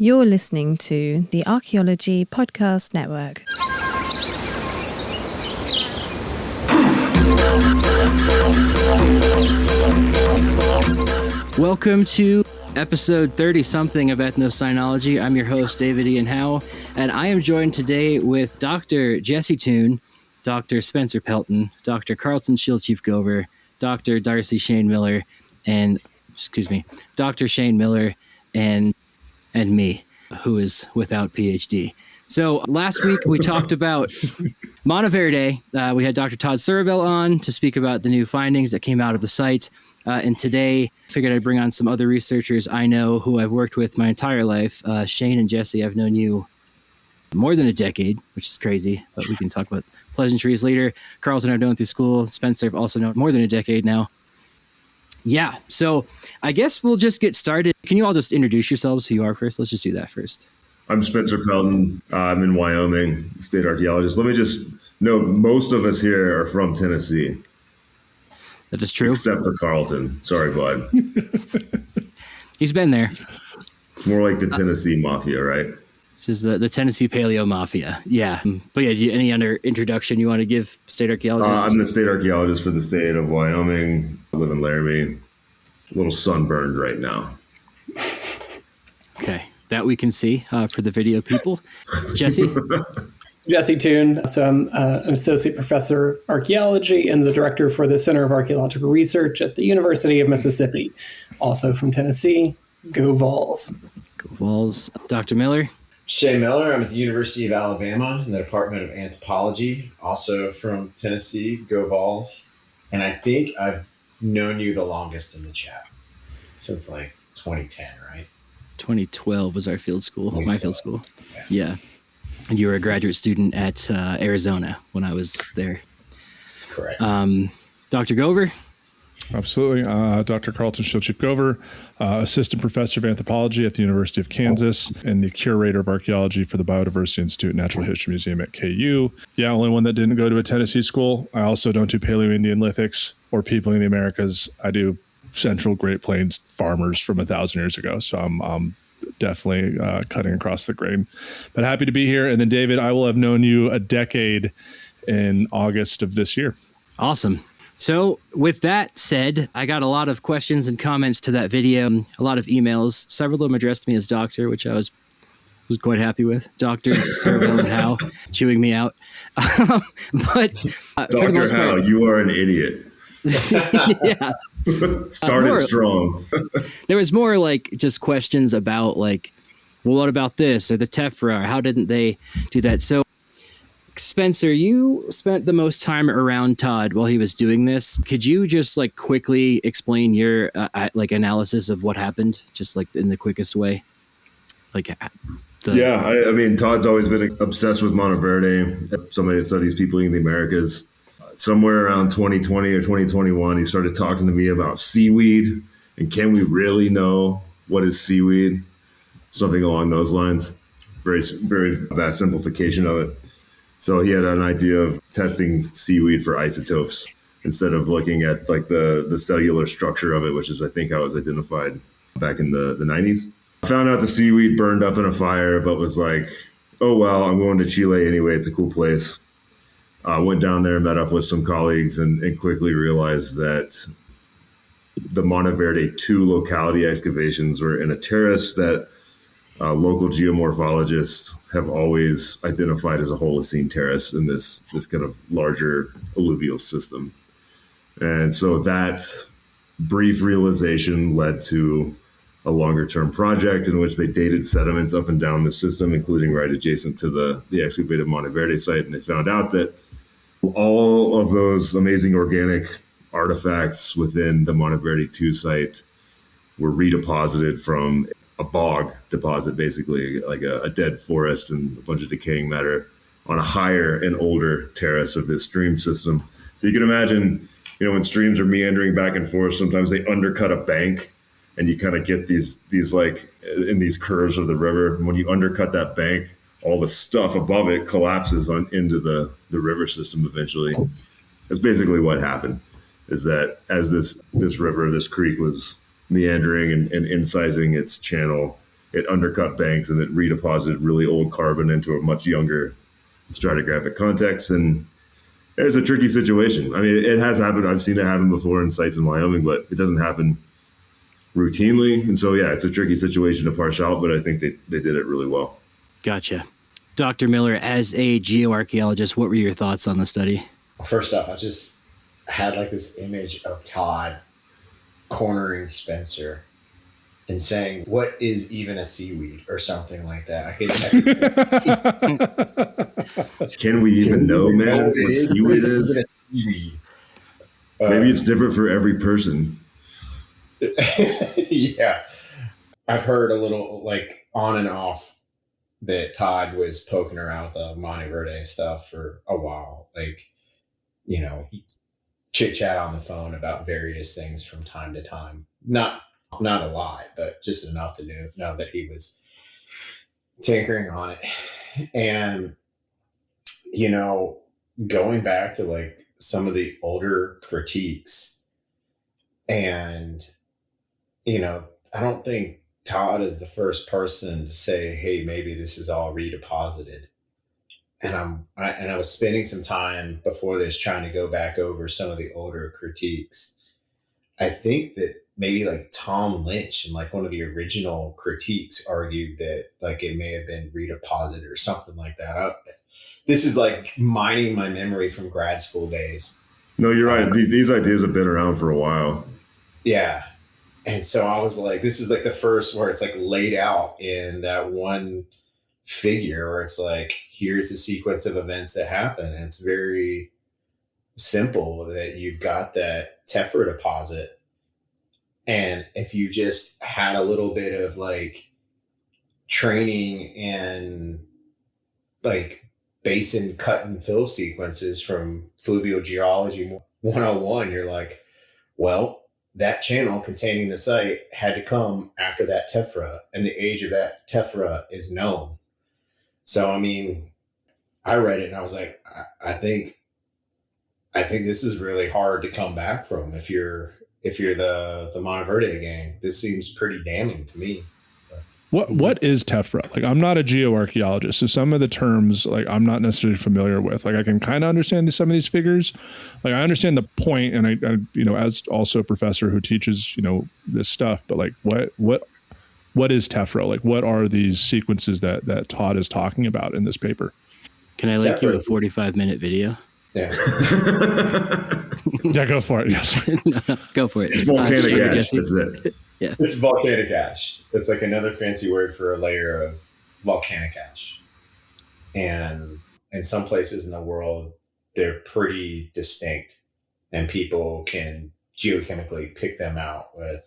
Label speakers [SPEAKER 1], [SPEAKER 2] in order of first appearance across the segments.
[SPEAKER 1] You're listening to the Archaeology Podcast Network.
[SPEAKER 2] Welcome to episode 30-something of Ethnocynology. I'm your host, David Ian Howe, and I am joined today with Dr. Jesse Toon, Dr. Spencer Pelton, Dr. Carlton Gover, Dr. Darcy Shane Miller, and, Dr. Shane Miller, and me, who is without PhD. So last week we talked about Monte Verde. We had Dr. Todd Surovell on to speak about the new findings that came out of the site. And today I figured I'd bring on some other researchers I know who I've worked with my entire life. Shane and Jesse, I've known you more than a decade, which is crazy, but we can talk about pleasantries later. Carlton, I've known through school. Spencer, I've also known more than a decade now. Yeah, so I guess we'll just get started. Can you all just introduce yourselves, who you are first? Let's just do that first.
[SPEAKER 3] I'm Spencer Pelton. I'm in Wyoming, state archaeologist. Let me just note, most of us here are from Tennessee.
[SPEAKER 2] That is true.
[SPEAKER 3] Except for Carlton. Sorry, bud.
[SPEAKER 2] He's been there.
[SPEAKER 3] It's more like the Tennessee Mafia, right?
[SPEAKER 2] This is the Tennessee Paleo Mafia. Yeah. But yeah, any other introduction you want to give state archaeologists?
[SPEAKER 3] I'm the state archaeologist for the state of Wyoming. I live in Laramie. A little sunburned right now.
[SPEAKER 2] Okay. That we can see for the video people. Jesse?
[SPEAKER 4] Jesse Toon. So I'm an associate professor of archaeology and the director for the Center of Archaeological Research at the University of Mississippi. Also from Tennessee, Go Vols.
[SPEAKER 2] Go Vols. Dr. Miller?
[SPEAKER 5] Shane Miller. I'm at the University of Alabama in the Department of Anthropology, also from Tennessee, Go Vols. And I think I've known you the longest in the chat since like 2010, right?
[SPEAKER 2] 2012 was our field school, my field school. Yeah. And you were a graduate student at Arizona when I was there.
[SPEAKER 5] Correct.
[SPEAKER 2] Dr. Gover?
[SPEAKER 6] Absolutely. Dr. Carlton Gover, assistant professor of anthropology at the University of Kansas and the curator of archaeology for the Biodiversity Institute Natural History Museum at KU. Yeah, only one that didn't go to a Tennessee school. I also don't do Paleo-Indian lithics or people in the Americas. I do Central Great Plains farmers from 1,000 years ago. So I'm definitely cutting across the grain. But happy to be here. And then, David, I will have known you a decade in August of this year.
[SPEAKER 2] Awesome. So with that said, I got a lot of questions and comments to that video, a lot of emails. Several of them addressed me as doctor, which I was quite happy with. Doctors, Surovell and Howe, chewing me out. But
[SPEAKER 3] Dr. Howe, you are an idiot.
[SPEAKER 2] Yeah.
[SPEAKER 3] Started strong.
[SPEAKER 2] There was more like just questions about like, well, what about this or the tephra? How didn't they do that? So Spencer, you spent the most time around Todd while he was doing this. Could you just like quickly explain your like analysis of what happened, just like in the quickest way? Like,
[SPEAKER 3] I mean, Todd's always been obsessed with Monte Verde. Somebody that studies people in the Americas. Somewhere around 2020 or 2021, he started talking to me about seaweed and can we really know what is seaweed? Something along those lines. Very, very vast simplification of it. So he had an idea of testing seaweed for isotopes instead of looking at like the cellular structure of it, which is I think how it was identified back in the 90s. I found out the seaweed burned up in a fire, but was like, oh, well, I'm going to Chile anyway. It's a cool place. Went down there, met up with some colleagues, and quickly realized that the Monte Verde 2 locality excavations were in a terrace that local geomorphologists have always identified as a Holocene terrace in this kind of larger alluvial system. And so that brief realization led to a longer-term project in which they dated sediments up and down the system, including right adjacent to the excavated Monte Verde site. And they found out that all of those amazing organic artifacts within the Monte Verde 2 site were redeposited from a bog deposit, basically like a dead forest and a bunch of decaying matter on a higher and older terrace of this stream system. So you can imagine, when streams are meandering back and forth, sometimes they undercut a bank and you kind of get these like in these curves of the river. And when you undercut that bank, all the stuff above it collapses into the river system eventually. That's basically what happened, is that as this river, this creek was meandering and incising its channel, it undercut banks and it redeposited really old carbon into a much younger stratigraphic context. And it's a tricky situation. I mean, it has happened. I've seen it happen before in sites in Wyoming, but it doesn't happen routinely. And so, yeah, it's a tricky situation to parse out, but I think they did it really well.
[SPEAKER 2] Gotcha. Dr. Miller, as a geoarchaeologist, what were your thoughts on the study?
[SPEAKER 5] First off, I just had like this image of Todd cornering Spencer and saying, "What is even a seaweed?" or something like that.
[SPEAKER 3] Can we even know, man, what seaweed is?
[SPEAKER 5] Seaweed?
[SPEAKER 3] Maybe it's different for every person.
[SPEAKER 5] Yeah. I've heard a little like on and off that Todd was poking around with the Monte Verde stuff for a while. Like, you know, he chit chat on the phone about various things from time to time. Not a lot, but just enough to know that he was tinkering on it. And, you know, going back to like some of the older critiques, and, you know, I don't think Todd is the first person to say, "Hey, maybe this is all redeposited." And I was spending some time before this trying to go back over some of the older critiques. I think that maybe like Tom Lynch in like one of the original critiques argued that like it may have been redeposited or something like that. This is like mining my memory from grad school days.
[SPEAKER 3] No, you're right. These ideas have been around for a while.
[SPEAKER 5] Yeah. And so I was like, this is like the first where it's like laid out in that one figure where it's like, here's a sequence of events that happen. And it's very simple that you've got that tephra deposit. And if you just had a little bit of like training in like basin cut and fill sequences from fluvial geology 101, you're like, well, that channel containing the site had to come after that tephra, and the age of that tephra is known. So, I mean, I read it and I was like, I think this is really hard to come back from if you're the Monte Verde gang. This seems pretty damning to me.
[SPEAKER 6] What is tephra? Like, I'm not a geoarchaeologist, so some of the terms like I'm not necessarily familiar with. Like, I can kind of understand some of these figures. Like, I understand the point, and I you know, as also a professor who teaches, you know, this stuff. But like, what is tephra? Like, what are these sequences that Todd is talking about in this paper?
[SPEAKER 2] Can I link you a 45-minute video?
[SPEAKER 5] Yeah.
[SPEAKER 6] Yeah, go for it. Yes.
[SPEAKER 2] No, go for it.
[SPEAKER 3] It's volcanic ash. That's it.
[SPEAKER 2] Yeah.
[SPEAKER 5] It's volcanic ash. It's like another fancy word for a layer of volcanic ash. And in some places in the world, they're pretty distinct, and people can geochemically pick them out with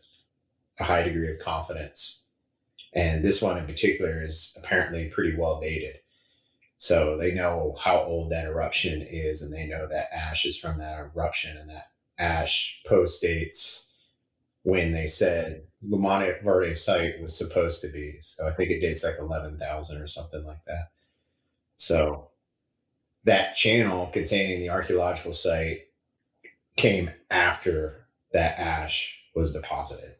[SPEAKER 5] a high degree of confidence. And this one in particular is apparently pretty well dated. So they know how old that eruption is, and they know that ash is from that eruption, and that ash postdates when they said the Monte Verde site was supposed to be. So I think it dates like 11,000 or something like that. So that channel containing the archaeological site came after that ash was deposited.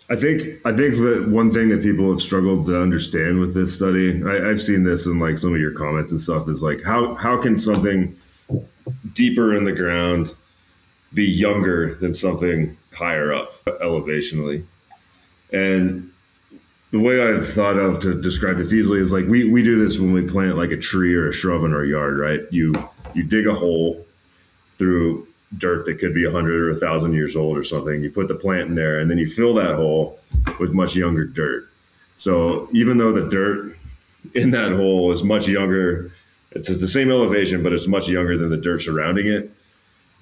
[SPEAKER 3] I think that one thing that people have struggled to understand with this study, I've seen this in like some of your comments and stuff, is like how can something deeper in the ground be younger than something higher up elevationally? And the way I've thought of to describe this easily is like we do this when we plant like a tree or a shrub in our yard, right? You dig a hole through dirt that could be 100 or 1,000 years old or something. You put the plant in there, and then you fill that hole with much younger dirt. So even though the dirt in that hole is much younger, it's the same elevation, but it's much younger than the dirt surrounding it.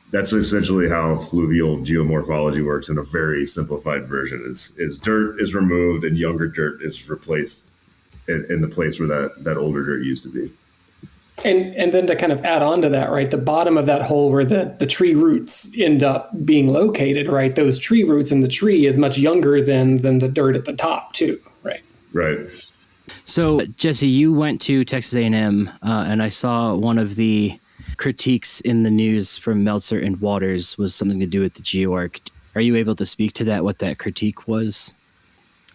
[SPEAKER 3] That's essentially how fluvial geomorphology works in a very simplified version. Is dirt is removed and younger dirt is replaced in the place where that older dirt used to be.
[SPEAKER 4] And then to kind of add on to that, right, the bottom of that hole where the tree roots end up being located, right, those tree roots in the tree is much younger than the dirt at the top too, right?
[SPEAKER 3] Right.
[SPEAKER 2] So, Jesse, you went to Texas A&M, and I saw one of the critiques in the news from Meltzer and Waters was something to do with the GeoArc. Are you able to speak to that, what that critique was?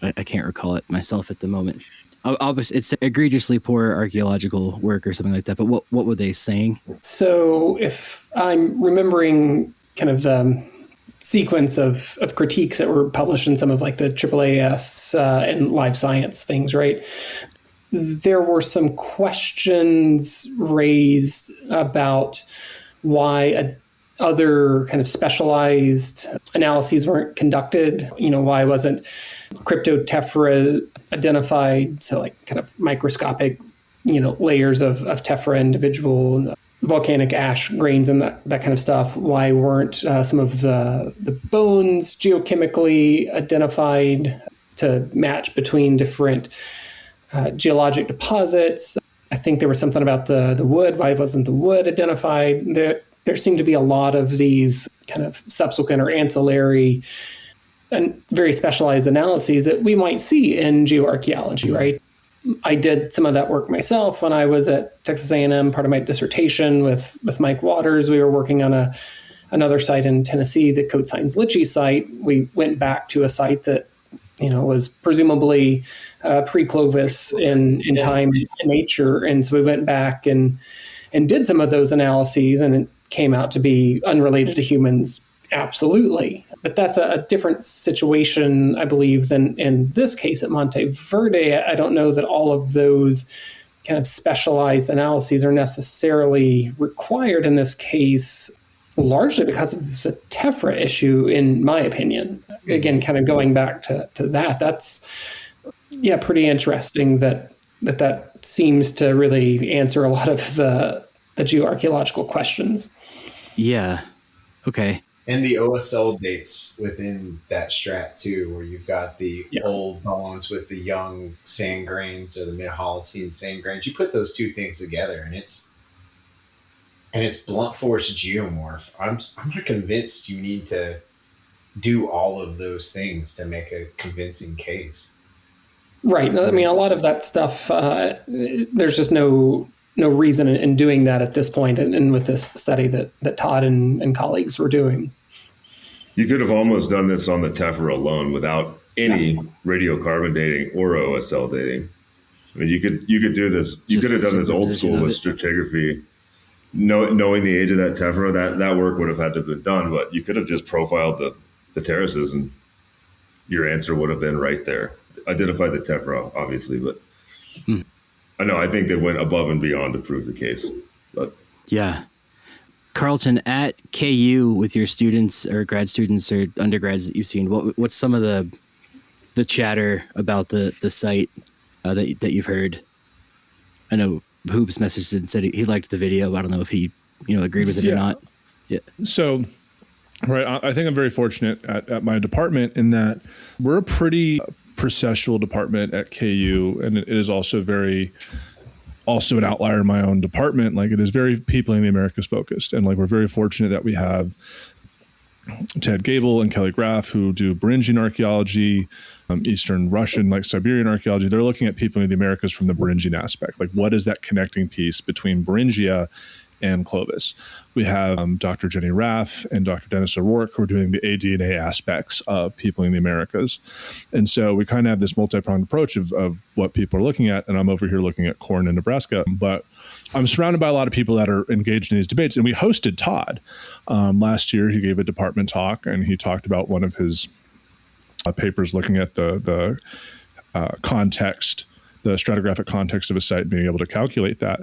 [SPEAKER 2] I can't recall it myself at the moment. It's egregiously poor archaeological work or something like that. But what were they saying?
[SPEAKER 4] So if I'm remembering kind of the sequence of critiques that were published in some of like the AAAS and live science things, right? There were some questions raised about why other kind of specialized analyses weren't conducted. Why wasn't cryptotephra identified? So like kind of microscopic, layers of tephra, individual volcanic ash grains and that kind of stuff. Why weren't some of the bones geochemically identified to match between different geologic deposits? I think there was something about the wood. Why wasn't the wood identified? There seemed to be a lot of these kind of subsequent or ancillary and very specialized analyses that we might see in geoarchaeology, right? I did some of that work myself when I was at Texas A&M, part of my dissertation with Mike Waters. We were working on another site in Tennessee, the Coates Hines Litchie site. We went back to a site that was presumably pre-Clovis in time and nature. And so we went back and did some of those analyses, and it came out to be unrelated to humans. Absolutely. But that's a different situation, I believe, than in this case at Monte Verde. I don't know that all of those kind of specialized analyses are necessarily required in this case, largely because of the tephra issue, in my opinion. Again, kind of going back to that, that's, pretty interesting that seems to really answer a lot of the geoarchaeological questions.
[SPEAKER 2] Yeah. Okay.
[SPEAKER 5] And the OSL dates within that strat too, where you've got the old bones with the young sand grains or the mid-Holocene sand grains. You put those two things together, and it's blunt force geomorph. I'm not convinced you need to do all of those things to make a convincing case.
[SPEAKER 4] Right. I mean, a lot of that stuff, there's just no reason in doing that at this point, and with this study that Todd and colleagues were doing.
[SPEAKER 3] You could have almost done this on the tephra alone without any radiocarbon dating or OSL dating. I mean, you could do this. You could have done this old school with stratigraphy, knowing the age of that tephra. That work would have had to have been done, but you could have just profiled the terraces, and your answer would have been right there. Identified the tephra, obviously, but I think they went above and beyond to prove the case. But
[SPEAKER 2] yeah. Carlton, at KU with your students or grad students or undergrads that you've seen, what's some of the chatter about the site that you've heard? I know Hoops messaged and said he liked the video. I don't know if he agreed with it or not. Yeah.
[SPEAKER 6] So, right, I think I'm very fortunate at my department in that we're a pretty processual department at KU, and it is also an outlier in my own department. Like, it is very people in the Americas focused. And like, we're very fortunate that we have Ted Gable and Kelly Graff, who do Beringian archaeology, Eastern Russian, like Siberian archaeology. They're looking at people in the Americas from the Beringian aspect. Like, what is that connecting piece between Beringia and Clovis? We have Dr. Jenny Raff and Dr. Dennis O'Rourke, who are doing the ADNA aspects of people in the Americas. And so we kind of have this multi-pronged approach of what people are looking at. And I'm over here looking at corn in Nebraska. But I'm surrounded by a lot of people that are engaged in these debates. And we hosted Todd last year. He gave a department talk, and he talked about one of his papers looking at the context, the stratigraphic context of a site, being able to calculate that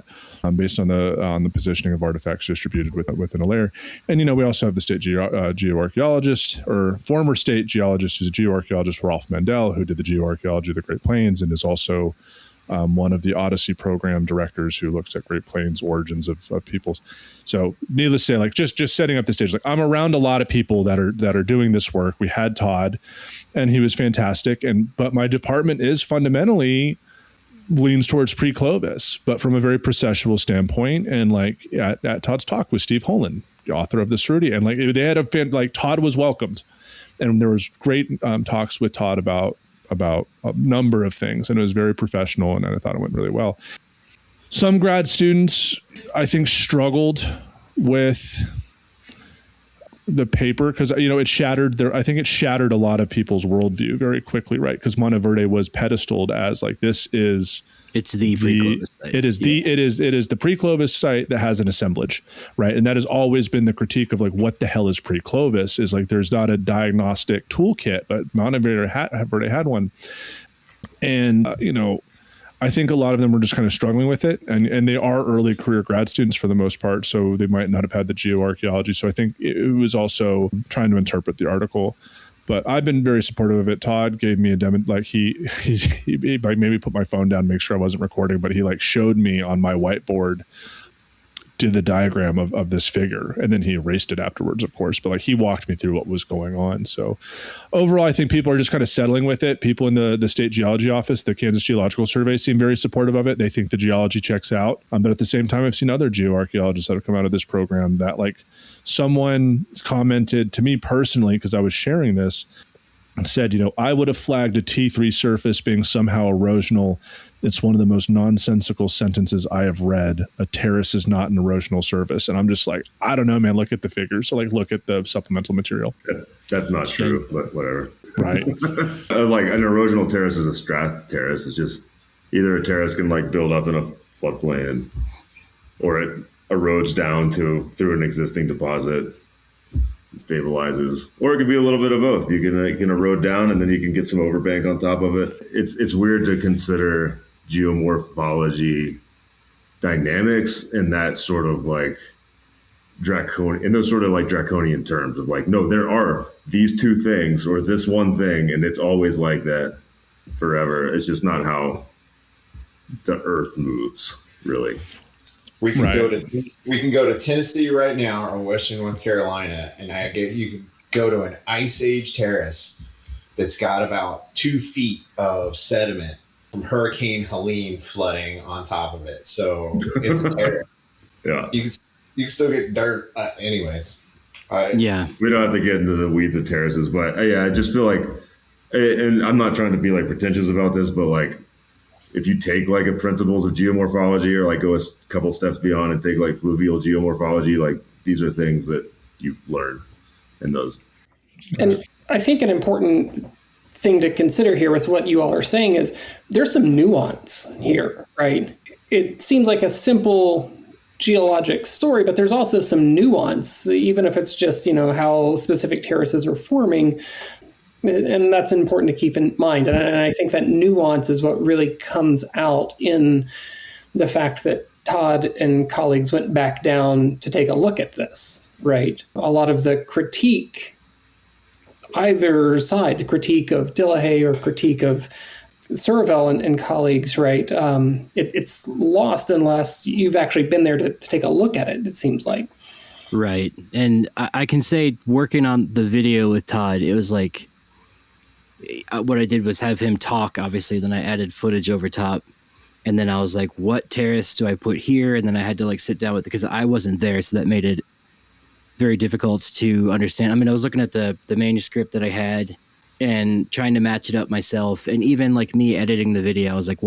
[SPEAKER 6] based on the positioning of artifacts distributed within a layer. And, we also have the state geoarchaeologist, or former state geologist who's a geoarchaeologist, Rolf Mandel, who did the geoarchaeology of the Great Plains and is also one of the Odyssey program directors who looks at Great Plains origins of peoples. So needless to say, like just setting up the stage, like I'm around a lot of people that are doing this work. We had Todd, and he was fantastic. But my department is fundamentally leans towards pre-Clovis, but from a very processual standpoint. And like at Todd's talk with Steve Holland, the author of the Cerruti, and like they had Todd was welcomed, and there was great talks with Todd about a number of things, and it was very professional, and I thought it went really well. Some grad students, I think, struggled with the paper, because it shattered I think it shattered a lot of people's worldview very quickly, right? Because Monte Verde was pedestaled as like, this is
[SPEAKER 2] it's the pre-Clovis site.
[SPEAKER 6] It is the pre-Clovis site that has an assemblage, right? And that has always been the critique of like, what the hell is pre-Clovis? Is like, there's not a diagnostic toolkit, but Monte Verde had one, and I think a lot of them were just kind of struggling with it, and they are early career grad students for the most part, so they might not have had the geoarchaeology. So I think it was also trying to interpret the article. But I've been very supportive of it. Todd gave me a demo, like he maybe put my phone down, make sure I wasn't recording, but he like showed me on my whiteboard, did the diagram of this figure, and then he erased it afterwards, of course, but like he walked me through what was going on. So overall, I think people are just kind of settling with it. People in the state geology office, the Kansas Geological Survey, seem very supportive of it. They think the geology checks out. But at the same time, I've seen other geoarchaeologists that have come out of this program that, like, someone commented to me personally, because I was sharing this, and said, I would have flagged a T3 surface being somehow erosional. It's one of the most nonsensical sentences I have read. A terrace is not an erosional surface. And I'm just like, I don't know, man. Look at the figures. So like, look at the supplemental material.
[SPEAKER 3] That's not true, but whatever.
[SPEAKER 6] Right.
[SPEAKER 3] Like an erosional terrace is a strath terrace. It's just either a terrace can like build up in a floodplain, or it erodes down through an existing deposit. It stabilizes, or it could be a little bit of both. You can erode down, and then you can get some overbank on top of it. It's weird to consider geomorphology dynamics in that sort of like draconian terms of like, no, there are these two things or this one thing, and it's always like that forever. It's just not how the earth moves, really.
[SPEAKER 5] We can go to Tennessee right now or Western North Carolina, and you can go to an ice age terrace that's got about 2 feet of sediment from Hurricane Helene flooding on top of it. So it's a terrace.
[SPEAKER 3] Yeah,
[SPEAKER 5] you can still get dirt. Anyways,
[SPEAKER 2] yeah,
[SPEAKER 3] we don't have to get into the weeds of terraces, but I just feel like, and I'm not trying to be like pretentious about this, but like, if you take like a principles of geomorphology or like go a couple steps beyond and take like fluvial geomorphology, like these are things that you learn in those.
[SPEAKER 4] And I think an important thing to consider here with what you all are saying is there's some nuance here, right? It seems like a simple geologic story, but there's also some nuance, even if it's just, how specific terraces are forming. And that's important to keep in mind. And I think that nuance is what really comes out in the fact that Todd and colleagues went back down to take a look at this, right? A lot of the critique, either side, the critique of Dillahay or critique of Surovell and colleagues, right? It's lost unless you've actually been there to take a look at it, it seems like.
[SPEAKER 2] Right. And I can say, working on the video with Todd, it was like, what I did was have him talk, obviously, then I added footage over top, and then I was like, what terrace do I put here? And then I had to like sit down with it because I wasn't there, so that made it very difficult to understand. I mean, I was looking at the manuscript that I had and trying to match it up myself, and even like me editing the video, I was like,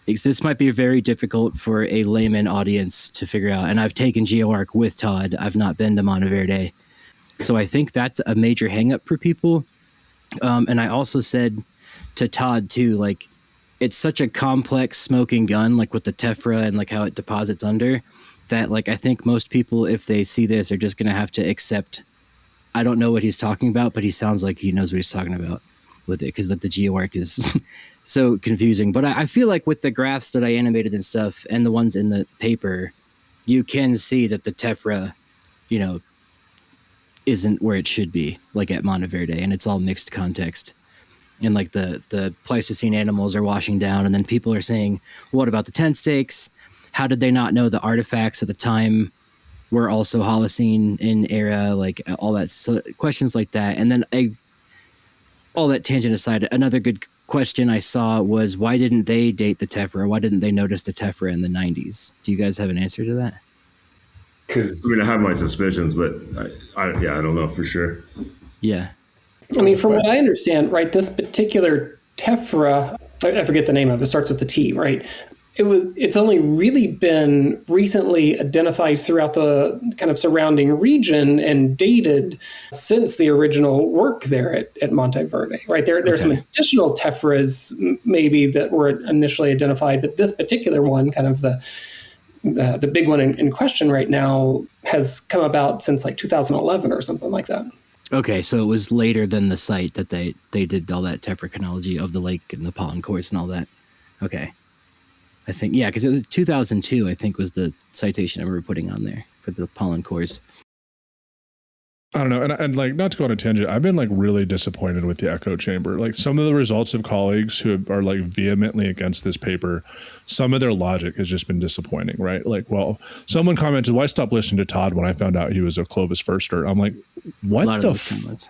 [SPEAKER 2] this might be very difficult for a layman audience to figure out. And I've taken GeoArch with Todd. I've not been to Monte Verde. So I think that's a major hang up for people. And I also said to Todd too, like, it's such a complex smoking gun, like with the tephra and like how it deposits under, that like I think most people, if they see this, are just going to have to accept, I don't know what he's talking about, but he sounds like he knows what he's talking about with it, because the GeoArch is so confusing. But I feel like with the graphs that I animated and stuff and the ones in the paper, you can see that the tephra, isn't where it should be, like at Monte Verde, and it's all mixed context. And like the Pleistocene animals are washing down, and then people are saying, what about the tent stakes? How did they not know the artifacts at the time were also Holocene in era? Like all that, so questions like that. And then all that tangent aside, another good question I saw was, why didn't they date the tephra? Why didn't they notice the tephra in the 90s? Do you guys have an answer to that?
[SPEAKER 3] Because I have my suspicions, but I don't know for sure.
[SPEAKER 2] Yeah.
[SPEAKER 4] I mean, from what I understand, right, this particular tephra, I forget the name of it, starts with the T, right? it's only really been recently identified throughout the kind of surrounding region and dated since the original work there at Monte Verde, right? There's some additional tephras maybe that were initially identified, but this particular one, kind of the big one in question right now, has come about since like 2011 or something like that.
[SPEAKER 2] Okay, so it was later than the site that they did all that tephrochronology of the lake and the pollen cores and all that. Okay. I think, yeah, because it was 2002, I think, was the citation I remember putting on there for the pollen cores.
[SPEAKER 6] I don't know. And like, not to go on a tangent, I've been like really disappointed with the echo chamber. Like some of the results of colleagues who are like vehemently against this paper, some of their logic has just been disappointing, right? Like, well, someone commented, well, I stopped listening to Todd when I found out he was a Clovis firster. I'm like, what the f-?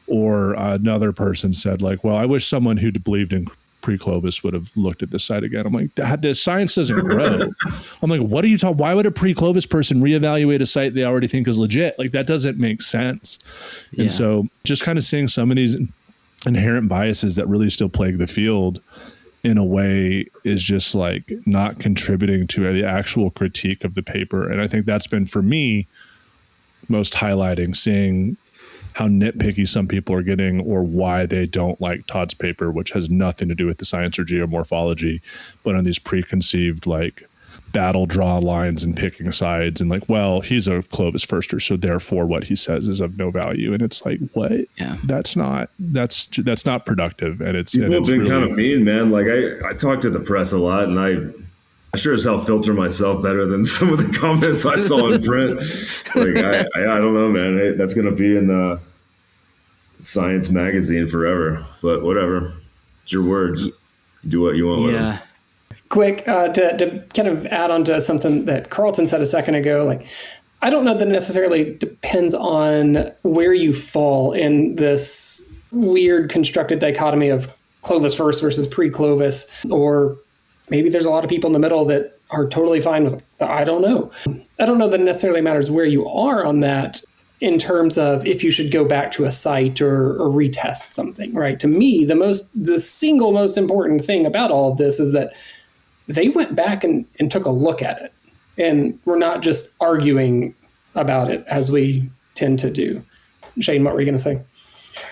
[SPEAKER 6] Or another person said like, well, I wish someone who believed in pre-Clovis would have looked at this site again. I'm like, the science doesn't grow. I'm like, what are you talking? Why would a pre-Clovis person reevaluate a site they already think is legit? Like that doesn't make sense. Yeah. And so just kind of seeing some of these inherent biases that really still plague the field in a way is just like not contributing to the actual critique of the paper. And I think that's been for me most highlighting, seeing how nitpicky some people are getting or why they don't like Todd's paper, which has nothing to do with the science or geomorphology, but on these preconceived like battle draw lines and picking sides and like, well, he's a Clovis firster, so therefore what he says is of no value. And it's like, what? Yeah, that's not productive. And it's
[SPEAKER 3] people
[SPEAKER 6] have
[SPEAKER 3] been
[SPEAKER 6] really
[SPEAKER 3] kind of mean, man. Like I talk to the press a lot, and I sure as hell filter myself better than some of the comments I saw in print. Like I don't know, man. That's gonna be in Science magazine forever. But whatever, it's your words. Do what you want with them.
[SPEAKER 4] Quick to kind of add on to something that Carlton said a second ago. Like, I don't know that it necessarily depends on where you fall in this weird constructed dichotomy of Clovis first versus pre-Clovis, or maybe there's a lot of people in the middle that are totally fine with it. I don't know. I don't know that it necessarily matters where you are on that in terms of if you should go back to a site or retest something, right? To me, the single most important thing about all of this is that they went back and took a look at it. And we're not just arguing about it as we tend to do. Shane, what were you going to say?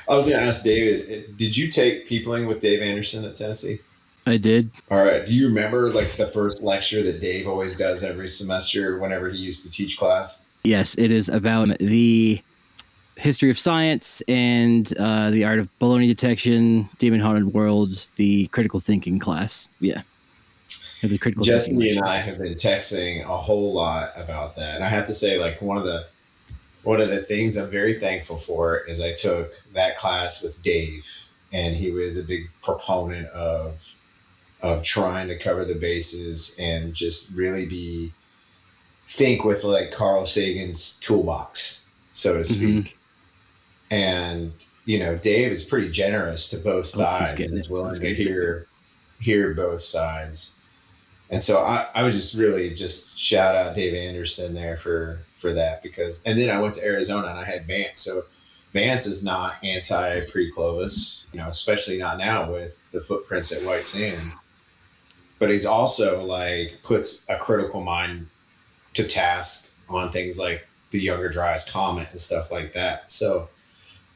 [SPEAKER 5] I was going to ask David, did you take peopling with Dave Anderson at Tennessee?
[SPEAKER 2] I did.
[SPEAKER 5] All right. Do you remember like the first lecture that Dave always does every semester whenever he used to teach class?
[SPEAKER 2] Yes, it is about the history of science and the art of baloney detection, demon haunted worlds, the critical thinking class. Yeah. The critical
[SPEAKER 5] Jesse and I have been texting a whole lot about that. And I have to say, like, one of the things I'm very thankful for is I took that class with Dave, and he was a big proponent of trying to cover the bases and just really think with like Carl Sagan's toolbox, so to speak. And, you know, Dave is pretty generous to both sides and is willing to hear both sides. And so I would just really just shout out Dave Anderson there for that, because, and then I went to Arizona and I had Vance. So Vance is not anti pre-Clovis, you know, especially not now with the footprints at White Sands, but he's also like puts a critical mind to task on things like the Younger Dryas Comet and stuff like that. So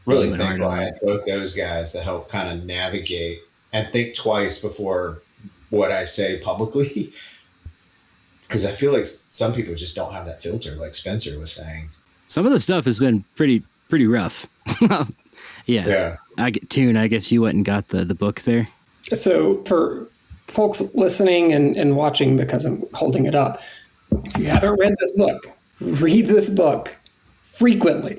[SPEAKER 5] really thankful I had both those guys to help kind of navigate and think twice before what I say publicly, because I feel like some people just don't have that filter, like Spencer was saying.
[SPEAKER 2] Some of the stuff has been pretty rough. Yeah. I guess you went and got the book there.
[SPEAKER 4] So for folks listening and watching, because I'm holding it up, if you haven't read this book, read this book frequently,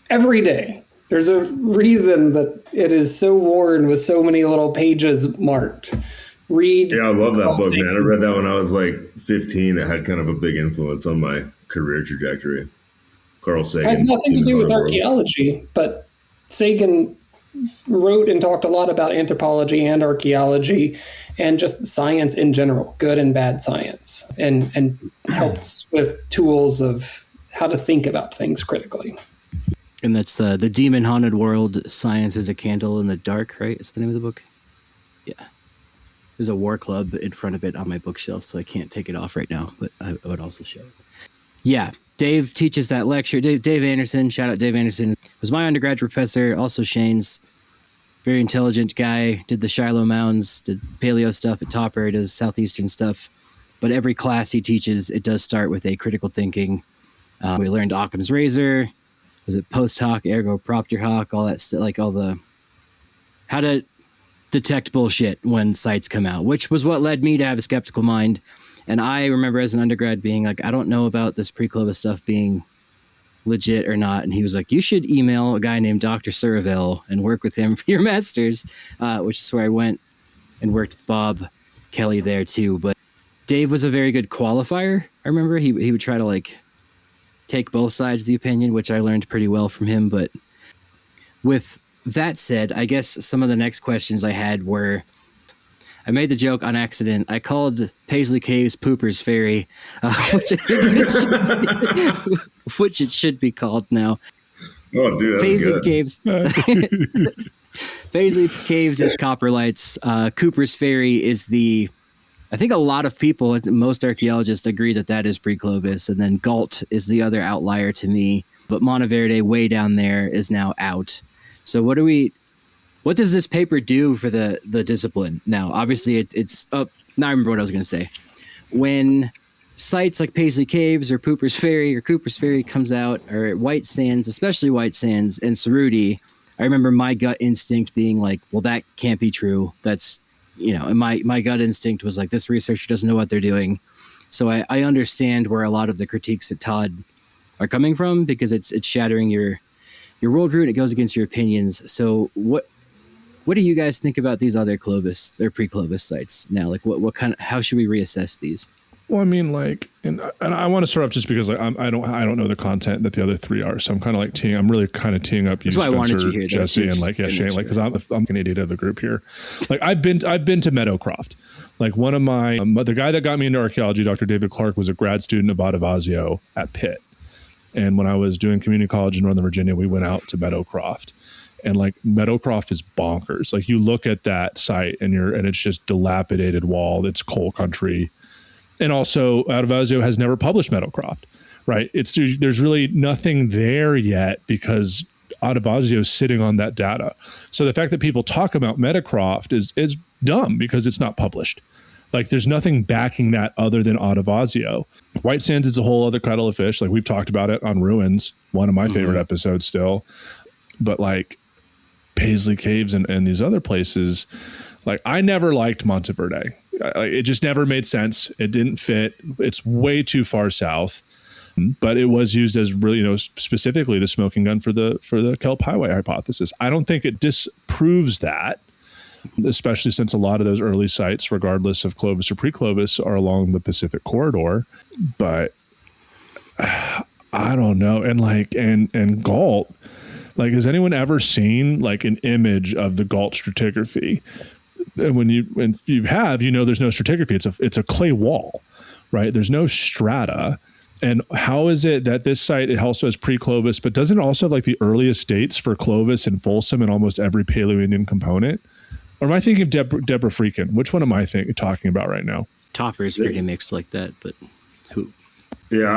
[SPEAKER 4] every day. There's a reason that it is so worn with so many little pages marked. Read.
[SPEAKER 3] Yeah, I love that book, man. I read that when I was like 15. It had kind of a big influence on my career trajectory. Carl Sagan.
[SPEAKER 4] It has nothing to do with archaeology, but Sagan wrote and talked a lot about anthropology and archaeology and just science in general, good and bad science, and helps with tools of how to think about things critically.
[SPEAKER 2] And that's the Demon Haunted World, Science is a Candle in the Dark, right? Is the name of the book? Yeah. There's a war club in front of it on my bookshelf, so I can't take it off right now, but I would also show it. Yeah, Dave teaches that lecture. Dave Anderson, shout out Dave Anderson, was my undergraduate professor, also Shane's. Very intelligent guy, did the Shiloh Mounds, did paleo stuff at Topper, does southeastern stuff. But every class he teaches, it does start with a critical thinking. We learned Occam's razor, was it post hoc, ergo propter hoc, all that stuff, like all the how to detect bullshit when sites come out, which was what led me to have a skeptical mind. And I remember as an undergrad being like, I don't know about this pre-Clovis stuff being legit or not. And he was like, you should email a guy named Dr. Surovell and work with him for your master's, which is where I went and worked with Bob Kelly there too. But Dave was a very good qualifier. I remember he would try to like take both sides of the opinion, which I learned pretty well from him. But with that said, I guess some of the next questions I had were, I made the joke on accident. I called Paisley Caves Pooper's Ferry, which it should be called now.
[SPEAKER 3] Oh, dude, that's
[SPEAKER 2] Paisley
[SPEAKER 3] good.
[SPEAKER 2] Caves. Paisley Caves is Copper Lights. Cooper's Ferry is I think a lot of people, most archaeologists agree that is pre-Clovis. And then Galt is the other outlier to me. But Monte Verde way down there is now out. So what does this paper do for the discipline? Now, obviously, it's up. Now I remember what I was going to say. When sites like Paisley Caves or Cooper's Ferry comes out, or White Sands, especially White Sands and Cerruti, I remember my gut instinct being like, well, that can't be true. That's, and my gut instinct was like, this researcher doesn't know what they're doing. So I understand where a lot of the critiques at Todd are coming from, because it's shattering your worldview and it goes against your opinions. So what do you guys think about these other Clovis or pre-Clovis sites now? Like what kind of, how should we reassess these?
[SPEAKER 6] Well, I mean, like, and I want to start off just because like I don't know the content that the other three are, so I'm kind of like I'm really kind of teeing up you, Spencer, Jesse, and like Shane, like, because I'm an idiot of the group here. Like I've been to Meadowcroft. Like one of my the guy that got me into archaeology, Dr. David Clark, was a grad student of Adavasio at Pitt. And when I was doing community college in Northern Virginia, we went out to Meadowcroft, and like Meadowcroft is bonkers. Like you look at that site and it's just dilapidated wall. It's coal country. And also Adavasio has never published Meadowcroft, right? There's really nothing there yet because Adavasio is sitting on that data. So the fact that people talk about Meadowcroft is dumb because it's not published. Like there's nothing backing that other than Adavasio. White Sands is a whole other kettle of fish. Like we've talked about it on Ruins, one of my favorite episodes still. But like Paisley Caves and these other places, like I never liked Monte Verde. It just never made sense. It didn't fit. It's way too far south. But it was used as really, specifically the smoking gun for the Kelp Highway hypothesis. I don't think it disproves that, especially since a lot of those early sites, regardless of Clovis or pre-Clovis, are along the Pacific corridor. But I don't know. And like, and Galt, like, has anyone ever seen like an image of the Galt stratigraphy? And when you have, there's no stratigraphy. It's a clay wall, right? There's no strata. And how is it that this site, it also has pre-Clovis, but doesn't it also have like the earliest dates for Clovis and Folsom and almost every Paleo-Indian component? Or am I thinking of Deborah Freakin? Which one am I talking about right now?
[SPEAKER 2] Topper is pretty mixed like that, but who?
[SPEAKER 3] Yeah,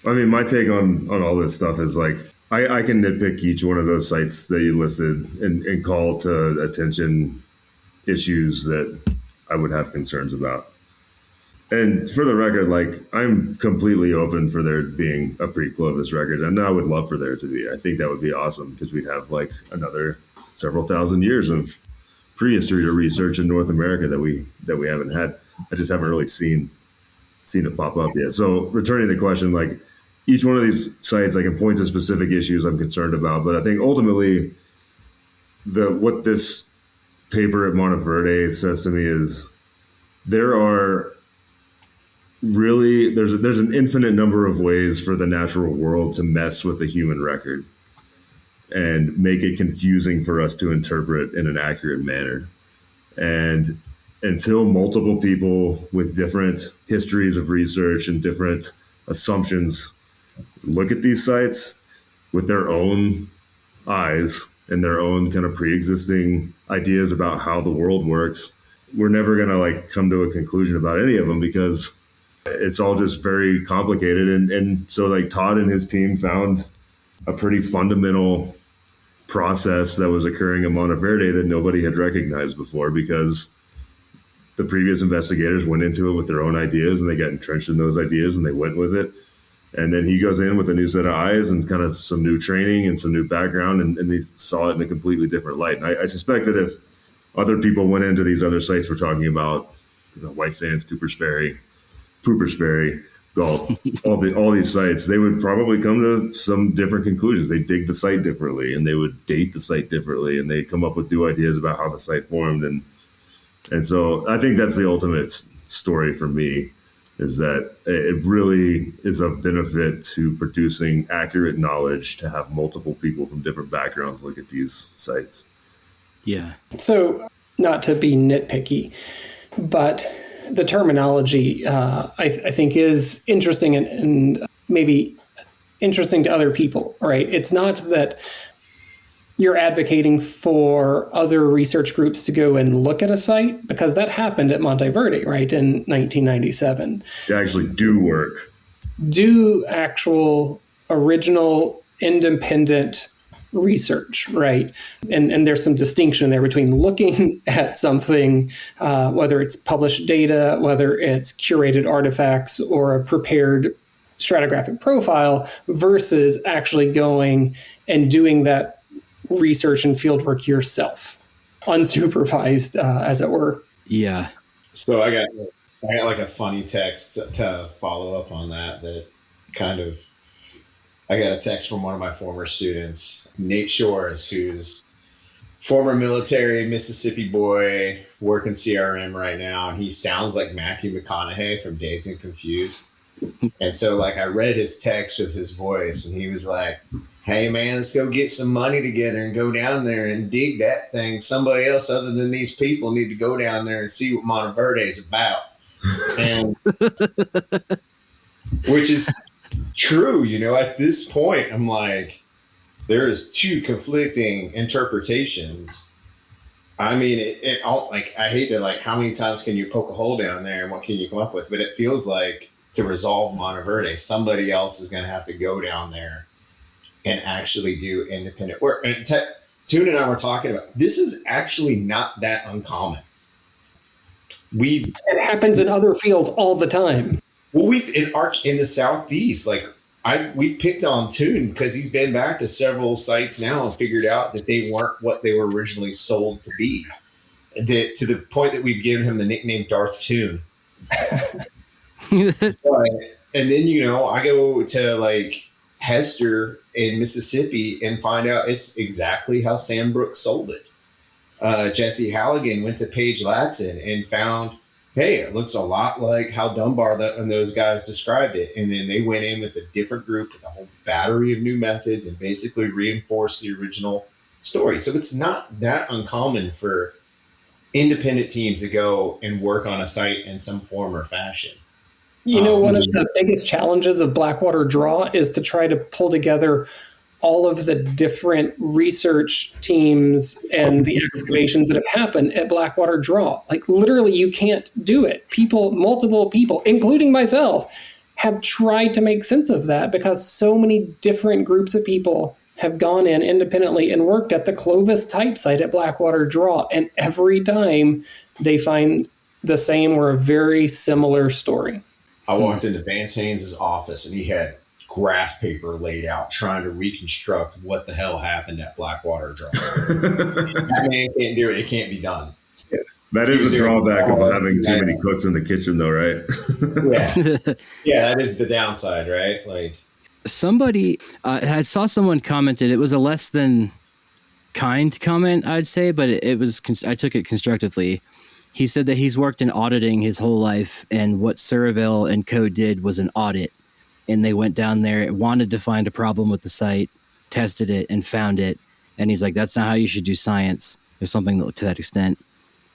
[SPEAKER 3] I mean, my take on all this stuff is like, I can nitpick each one of those sites that you listed and call to attention issues that I would have concerns about. And for the record, like, I'm completely open for there being a pre-Clovis record, and I would love for there to be. I think that would be awesome because we'd have like another several thousand years of prehistory to research in North America that we haven't had. I just haven't really seen it pop up yet. So returning to the question, like each one of these sites, I can point to specific issues I'm concerned about, but I think ultimately what this paper at Monte Verde says to me is there's an infinite number of ways for the natural world to mess with the human record and make it confusing for us to interpret in an accurate manner. And until multiple people with different histories of research and different assumptions look at these sites with their own eyes and their own kind of pre-existing ideas about how the world works, we're never going to like come to a conclusion about any of them because it's all just very complicated. And so like Todd and his team found a pretty fundamental process that was occurring in Monte Verde that nobody had recognized before because the previous investigators went into it with their own ideas and they got entrenched in those ideas and they went with it. And then he goes in with a new set of eyes and kind of some new training and some new background, and they saw it in a completely different light. And I suspect that if other people went into these other sites we're talking about, White Sands, Cooper's Ferry, Galt, all these sites, they would probably come to some different conclusions. They dig the site differently, and they would date the site differently, and they come up with new ideas about how the site formed. And so I think that's the ultimate story for me, is that it really is of benefit to producing accurate knowledge to have multiple people from different backgrounds look at these sites.
[SPEAKER 2] Yeah.
[SPEAKER 4] So, not to be nitpicky, but the terminology I think is interesting and maybe interesting to other people, right? It's not that you're advocating for other research groups to go and look at a site, because that happened at Monte Verde, right, in 1997.
[SPEAKER 3] They actually do work.
[SPEAKER 4] Do actual original independent research, right? And there's some distinction there between looking at something, whether it's published data, whether it's curated artifacts or a prepared stratigraphic profile, versus actually going and doing that research and fieldwork yourself, unsupervised, as it were.
[SPEAKER 2] Yeah.
[SPEAKER 5] So I got like a funny text to follow up on that kind of, I got a text from one of my former students, Nate Shores, who's former military Mississippi boy, working CRM right now. And he sounds like Matthew McConaughey from Dazed and Confused. And so like I read his text with his voice, and he was like, "Hey man, let's go get some money together and go down there and dig that thing. Somebody else other than these people need to go down there and see what Monte Verde is about." And which is true, at this point, I'm like, there's two conflicting interpretations. I mean, it all, like, I hate to, like, how many times can you poke a hole down there and what can you come up with? But it feels like to resolve Monte Verde, somebody else is going to have to go down there and actually do independent work. And Toon and I were talking about, this is actually not that uncommon. It
[SPEAKER 4] happens in other fields all the time.
[SPEAKER 5] Well, in the Southeast, like we've picked on Toon because he's been back to several sites now and figured out that they weren't what they were originally sold to be. To the point that we've given him the nickname Darth Toon. And then, I go to like Hester in Mississippi and find out it's exactly how Sam Brooks sold it. Jesse Halligan went to Paige Latson and found, hey, it looks a lot like how Dunbar and those guys described it. And then they went in with a different group with a whole battery of new methods and basically reinforced the original story. So it's not that uncommon for independent teams to go and work on a site in some form or fashion.
[SPEAKER 4] One of the biggest challenges of Blackwater Draw is to try to pull together all of the different research teams and the excavations that have happened at Blackwater Draw. Like, literally, you can't do it. Multiple people, including myself, have tried to make sense of that because so many different groups of people have gone in independently and worked at the Clovis type site at Blackwater Draw. And every time they find the same or a very similar story.
[SPEAKER 5] I walked into Vance Haynes' office and he had graph paper laid out trying to reconstruct what the hell happened at Blackwater Draw. That man can't do it. It can't be done.
[SPEAKER 3] That is a drawback of having too many cooks in the kitchen, though, right?
[SPEAKER 5] Yeah, that is the downside, right? Like,
[SPEAKER 2] somebody I saw someone commented, it was a less than kind comment, I'd say, but it was, I took it constructively. He said that he's worked in auditing his whole life, and what Surovell and co did was an audit. And they went down there, wanted to find a problem with the site, tested it, and found it. And he's like, that's not how you should do science. There's something to that extent.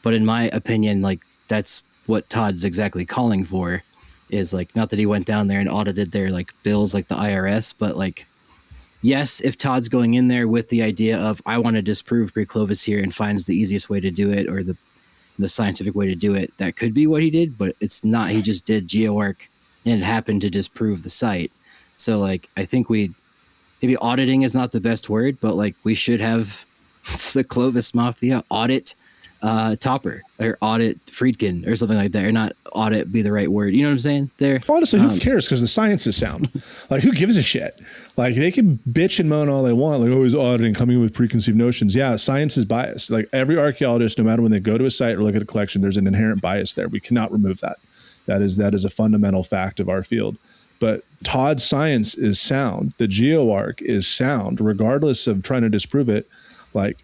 [SPEAKER 2] But in my opinion, like, that's what Todd's exactly calling for, is like, not that he went down there and audited their like bills like the IRS, but like, yes, if Todd's going in there with the idea of, I want to disprove pre-Clovis here, and finds the easiest way to do it, or the the scientific way to do it, that could be what he did, but it's not. He just did GeoArc and it happened to disprove the site. So like, I think maybe auditing is not the best word, but like we should have the Clovis Mafia audit Topper or audit Friedkin or something like that, or not audit be the right word. You know what I'm saying there?
[SPEAKER 6] Honestly, who cares? Because the science is sound. Like, who gives a shit? Like, they can bitch and moan all they want. Like, always auditing, coming in with preconceived notions. Yeah, science is biased. Like, every archaeologist, no matter when they go to a site or look at a collection, there's an inherent bias there. We cannot remove that. That is a fundamental fact of our field. But Todd's science is sound. The GeoArc is sound, regardless of trying to disprove it. Like,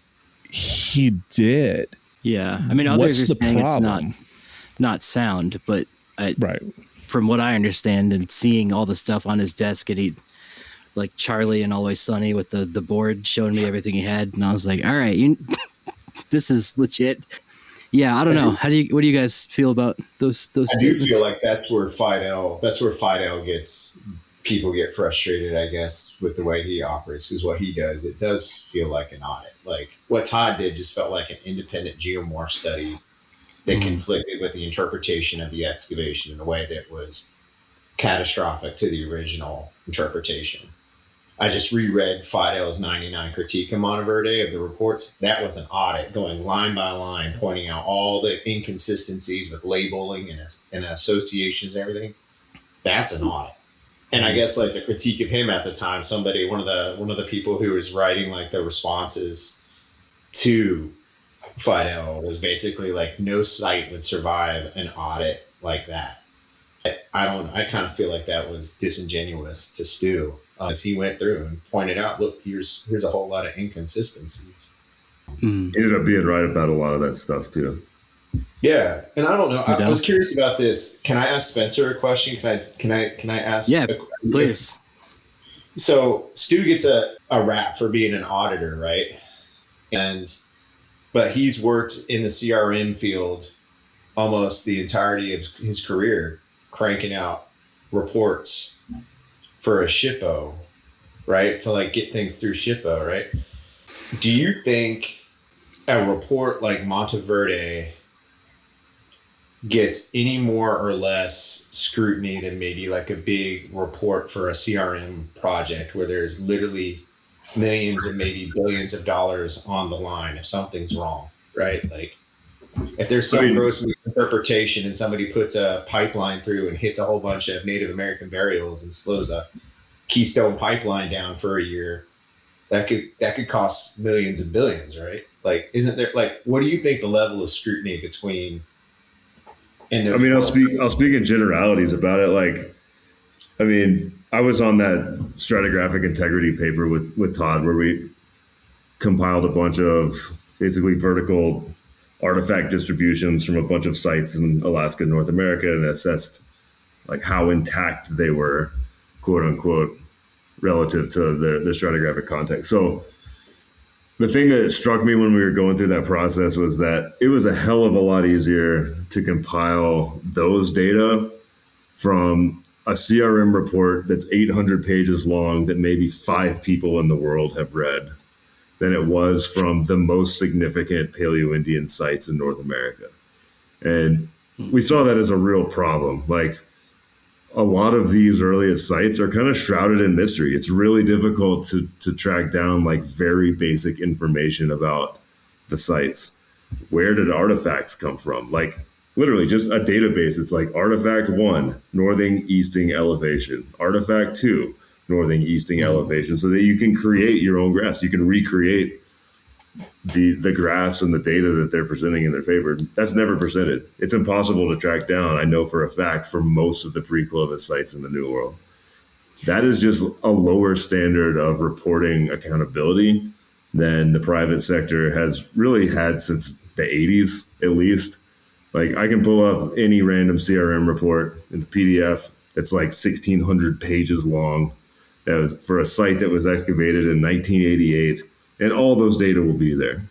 [SPEAKER 6] he did.
[SPEAKER 2] Yeah, I mean, others
[SPEAKER 6] What's
[SPEAKER 2] are
[SPEAKER 6] the
[SPEAKER 2] saying
[SPEAKER 6] problem?
[SPEAKER 2] it's not sound, but
[SPEAKER 6] Right.
[SPEAKER 2] from what I understand and seeing all the stuff on his desk, and he, like Charlie and Always Sunny with the board showing me everything he had, and I was like, all right, this is legit. Yeah, I don't know. What do you guys feel about those
[SPEAKER 5] I do
[SPEAKER 2] statements?
[SPEAKER 5] feel like that's where Fidel gets, people get frustrated, I guess, with the way he operates, because what he does, it does feel like an audit. Like what Todd did just felt like an independent geomorph study that conflicted with the interpretation of the excavation in a way that was catastrophic to the original interpretation. I just reread Fidel's 99 critique of Monte Verde of the reports. That was an audit going line by line, pointing out all the inconsistencies with labeling and associations and everything. That's an audit. And I guess like the critique of him at the time, one of the people who was writing like the responses to Fidel was basically like, no site would survive an audit like that. I kind of feel like that was disingenuous to Stu as he went through and pointed out, look, here's a whole lot of inconsistencies.
[SPEAKER 3] He ended up being right about a lot of that stuff too.
[SPEAKER 5] Yeah, and I don't know. I was curious about this. Can I ask Spencer a question? Can I ask?
[SPEAKER 2] Yeah, please.
[SPEAKER 5] So Stu gets a rap for being an auditor, right? But he's worked in the CRM field almost the entirety of his career, cranking out reports for a SHPO, right? To like get things through SHPO, right? Do you think a report like Monte Verde gets any more or less scrutiny than maybe like a big report for a CRM project where there's literally millions and maybe billions of dollars on the line if something's wrong, right? Like if there's some gross misinterpretation and somebody puts a pipeline through and hits a whole bunch of Native American burials and slows a Keystone pipeline down for a year, that could cost millions and billions, right? Like, isn't there, like, what do you think the level of scrutiny between? I mean,
[SPEAKER 3] I'll speak in generalities about it. Like, I mean, I was on that stratigraphic integrity paper with Todd where we compiled a bunch of basically vertical artifact distributions from a bunch of sites in Alaska and North America and assessed like how intact they were, quote unquote, relative to their stratigraphic context. So the thing that struck me when we were going through that process was that it was a hell of a lot easier to compile those data from a CRM report that's 800 pages long that maybe 5 people in the world have read than it was from the most significant Paleo-Indian sites in North America. And we saw that as a real problem. Like, a lot of these earliest sites are kind of shrouded in mystery. It's really difficult to track down like very basic information about the sites. Where did artifacts come from? Like literally just a database. It's like artifact 1, northing easting elevation, artifact 2, northing easting elevation, so that you can create your own graphs. You can recreate the graphs and the data that they're presenting in their paper. That's never presented. It's impossible to track down, I know for a fact, for most of the pre-Clovis sites in the New World. That is just a lower standard of reporting accountability than the private sector has really had since the 80s, at least. Like, I can pull up any random CRM report in the PDF that's like 1,600 pages long. That was for a site that was excavated in 1988. And all those data will be there.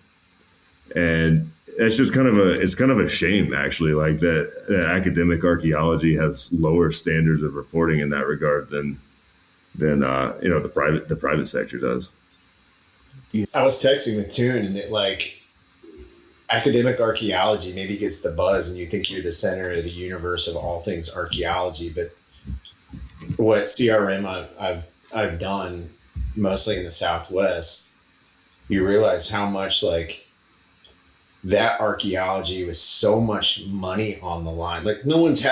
[SPEAKER 3] And it's just kind of a shame, actually, like that academic archaeology has lower standards of reporting in that regard than the private sector does.
[SPEAKER 5] I was texting with Toon and academic archaeology maybe gets the buzz and you think you're the center of the universe of all things archaeology, but what CRM I've done mostly in the Southwest, you realize how much like that archaeology was so much money on the line. Like no one's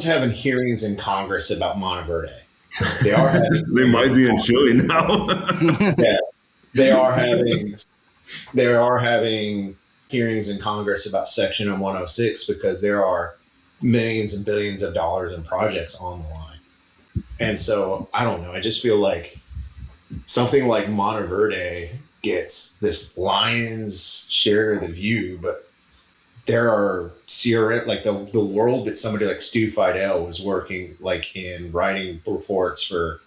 [SPEAKER 5] having hearings in Congress about Monte Verde. They are having
[SPEAKER 3] they might be in Chile now.
[SPEAKER 5] Yeah, they are having hearings in Congress about Section 106 because there are millions and billions of dollars in projects on the line. And so I don't know. I just feel like something like Monte Verde gets this lion's share of the view, but there are CRM, like the world that somebody like Stu Fidel was working like in writing reports for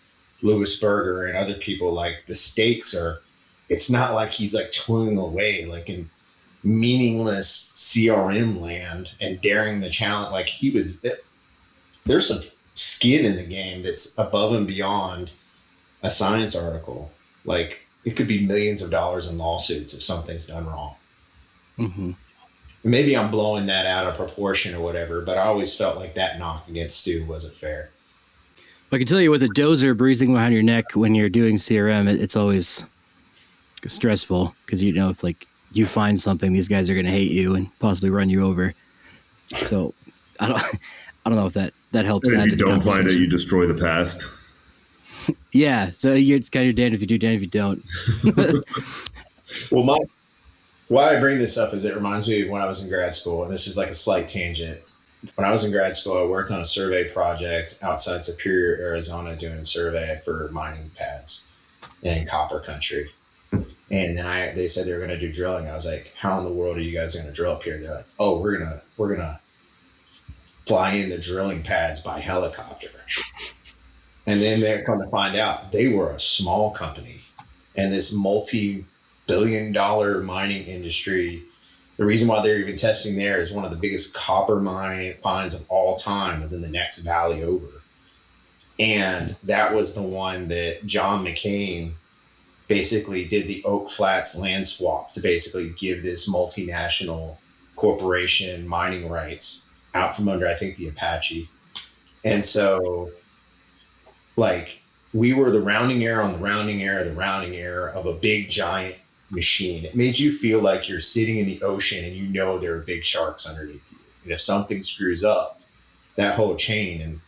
[SPEAKER 5] Louis Berger and other people, like the stakes are, it's not like he's like toiling away like in meaningless CRM land and daring the challenge. Like there's some skin in the game that's above and beyond a science article. Like it could be millions of dollars in lawsuits if something's done wrong.
[SPEAKER 2] Mm-hmm.
[SPEAKER 5] Maybe I'm blowing that out of proportion or whatever, but I always felt like that knock against Stu wasn't fair.
[SPEAKER 2] I can tell you with a dozer breezing behind your neck when you're doing CRM, it's always stressful because you know if like you find something, these guys are going to hate you and possibly run you over. So I don't know if that helps.
[SPEAKER 3] And if you don't find it, you destroy the past.
[SPEAKER 2] Yeah, so it's kind of damned if you do, damned if you don't.
[SPEAKER 5] Well, why I bring this up is it reminds me of when I was in grad school, and this is like a slight tangent. When I was in grad school, I worked on a survey project outside Superior, Arizona, doing a survey for mining pads in copper country. And then they said they were going to do drilling. I was like, how in the world are you guys going to drill up here? They're like, oh, we're gonna fly in the drilling pads by helicopter. And then they come to find out they were a small company, and this multi-billion-dollar mining industry. The reason why they're even testing there is one of the biggest copper mine finds of all time was in the next valley over. And that was the one that John McCain basically did the Oak Flats land swap to basically give this multinational corporation mining rights out from under, I think, the Apache. And so, like, we were the rounding error on the rounding error, the rounding error of a big giant machine. It made you feel like you're sitting in the ocean and you know there are big sharks underneath you. And if something screws up, that whole chain, and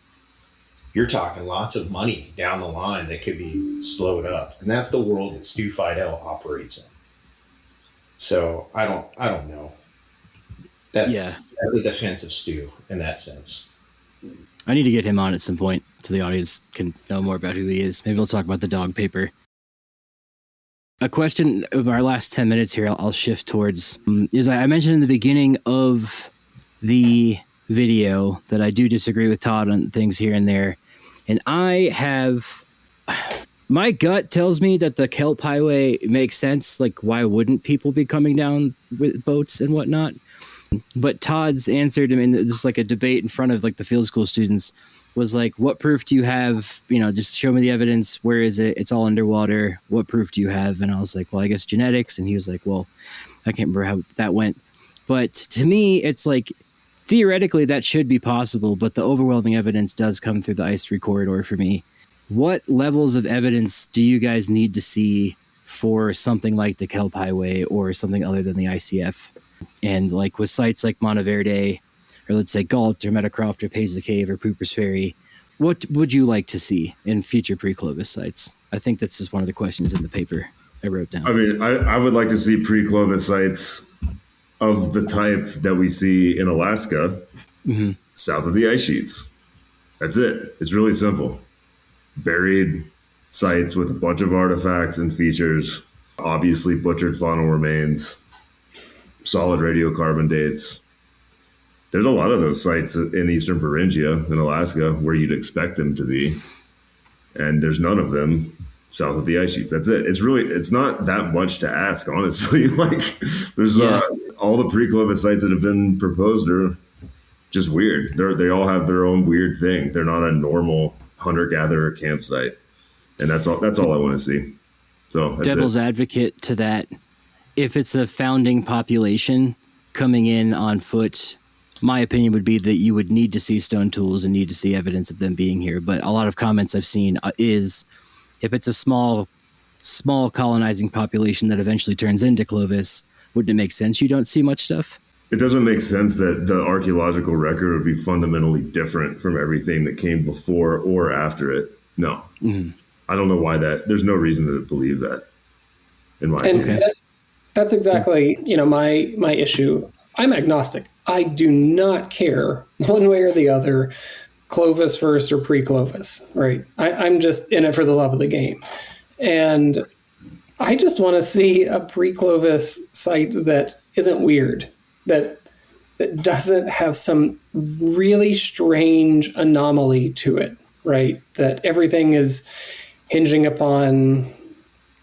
[SPEAKER 5] you're talking lots of money down the line that could be slowed up. And that's the world that Stu Fidel operates in. So I don't know. That's the defense of Stu in that sense.
[SPEAKER 2] I need to get him on at some point so the audience can know more about who he is. Maybe we'll talk about the dog paper. A question of our last 10 minutes here, I'll shift towards, is I mentioned in the beginning of the video that I do disagree with Todd on things here and there. And my gut tells me that the Kelp Highway makes sense. Like, why wouldn't people be coming down with boats and whatnot? But Todd's answer to me, and this is like a debate in front of like the field school students, was like, what proof do you have? You know, just show me the evidence. Where is it? It's all underwater. What proof do you have? And I was like, well, I guess genetics. And he was like, well, I can't remember how that went. But to me, it's like, theoretically, that should be possible, but the overwhelming evidence does come through the ice-free corridor for me. What levels of evidence do you guys need to see for something like the Kelp Highway or something other than the ICF? And like with sites like Monte Verde, or let's say Galt or Metacroft or Paisley Cave or Pooper's Ferry, what would you like to see in future pre-Clovis sites? I think that's just one of the questions in the paper I wrote down.
[SPEAKER 3] I mean, I would like to see pre-Clovis sites of the type that we see in Alaska, south of the ice sheets. That's it. It's really simple. Buried sites with a bunch of artifacts and features, obviously butchered faunal remains, solid radiocarbon dates. There's a lot of those sites in eastern Beringia in Alaska where you'd expect them to be. And there's none of them south of the ice sheets. That's it. It's not that much to ask, honestly. Like, there's all the pre-Clovis sites that have been proposed are just weird. They all have their own weird thing. They're not a normal hunter-gatherer campsite. And that's all I want to see. So that's
[SPEAKER 2] Devil's advocate to that. if it's a founding population coming in on foot, my opinion would be that you would need to see stone tools and need to see evidence of them being here. But a lot of comments I've seen is if it's a small colonizing population that eventually turns into Clovis, wouldn't it make sense you don't see much stuff?
[SPEAKER 3] It doesn't make sense that the archaeological record would be fundamentally different from everything that came before or after it. No. Mm-hmm. I don't know why there's no reason to believe that, in my opinion.
[SPEAKER 4] That's exactly, my issue. I'm agnostic. I do not care one way or the other, Clovis first or pre-Clovis, right? I'm just in it for the love of the game. And I just want to see a pre-Clovis site that isn't weird, that doesn't have some really strange anomaly to it, right? That everything is hinging upon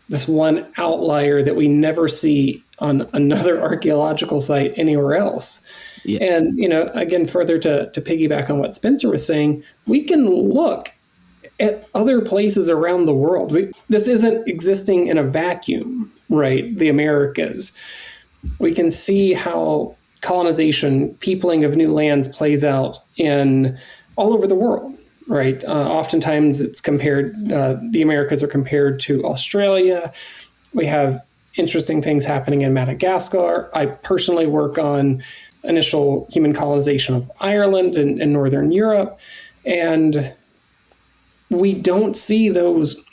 [SPEAKER 4] this one outlier that we never see on another archaeological site anywhere else. Yeah. And, again, further to piggyback on what Spencer was saying, we can look at other places around the world. This isn't existing in a vacuum, right? The Americas. We can see how colonization, peopling of new lands plays out in all over the world, right? Oftentimes it's compared, the Americas are compared to Australia. We have interesting things happening in Madagascar. I personally work on initial human colonization of Ireland and Northern Europe. And we don't see those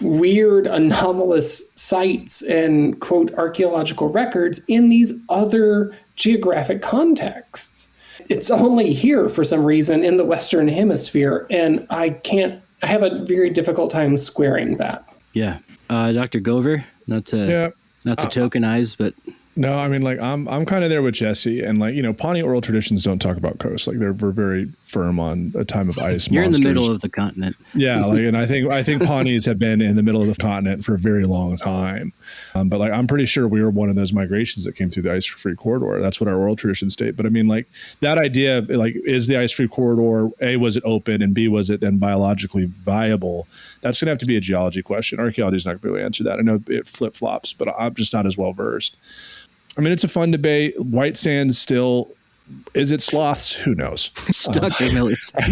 [SPEAKER 4] weird anomalous sites and, quote, archaeological records in these other geographic contexts. It's only here for some reason in the Western Hemisphere, and I have a very difficult time squaring that.
[SPEAKER 2] Yeah. Dr. Gover, not to tokenize, but
[SPEAKER 6] no, I mean, I'm kind of there with Jesse, and Pawnee oral traditions don't talk about coast. We're very firm on a time of ice.
[SPEAKER 2] You're monsters. In the middle of the continent.
[SPEAKER 6] Yeah, and I think Pawnees have been in the middle of the continent for a very long time. But I'm pretty sure we were one of those migrations that came through the ice-free corridor. That's what our oral traditions state. But I mean, that idea of is the ice-free corridor, A, was it open, and B, was it then biologically viable? That's going to have to be a geology question. Archaeology is not going to be able to answer that. I know it flip-flops, but I'm just not as well versed. I mean, it's a fun debate. White sands still, is it sloths? Who knows?
[SPEAKER 2] Dr. Miller's.
[SPEAKER 6] I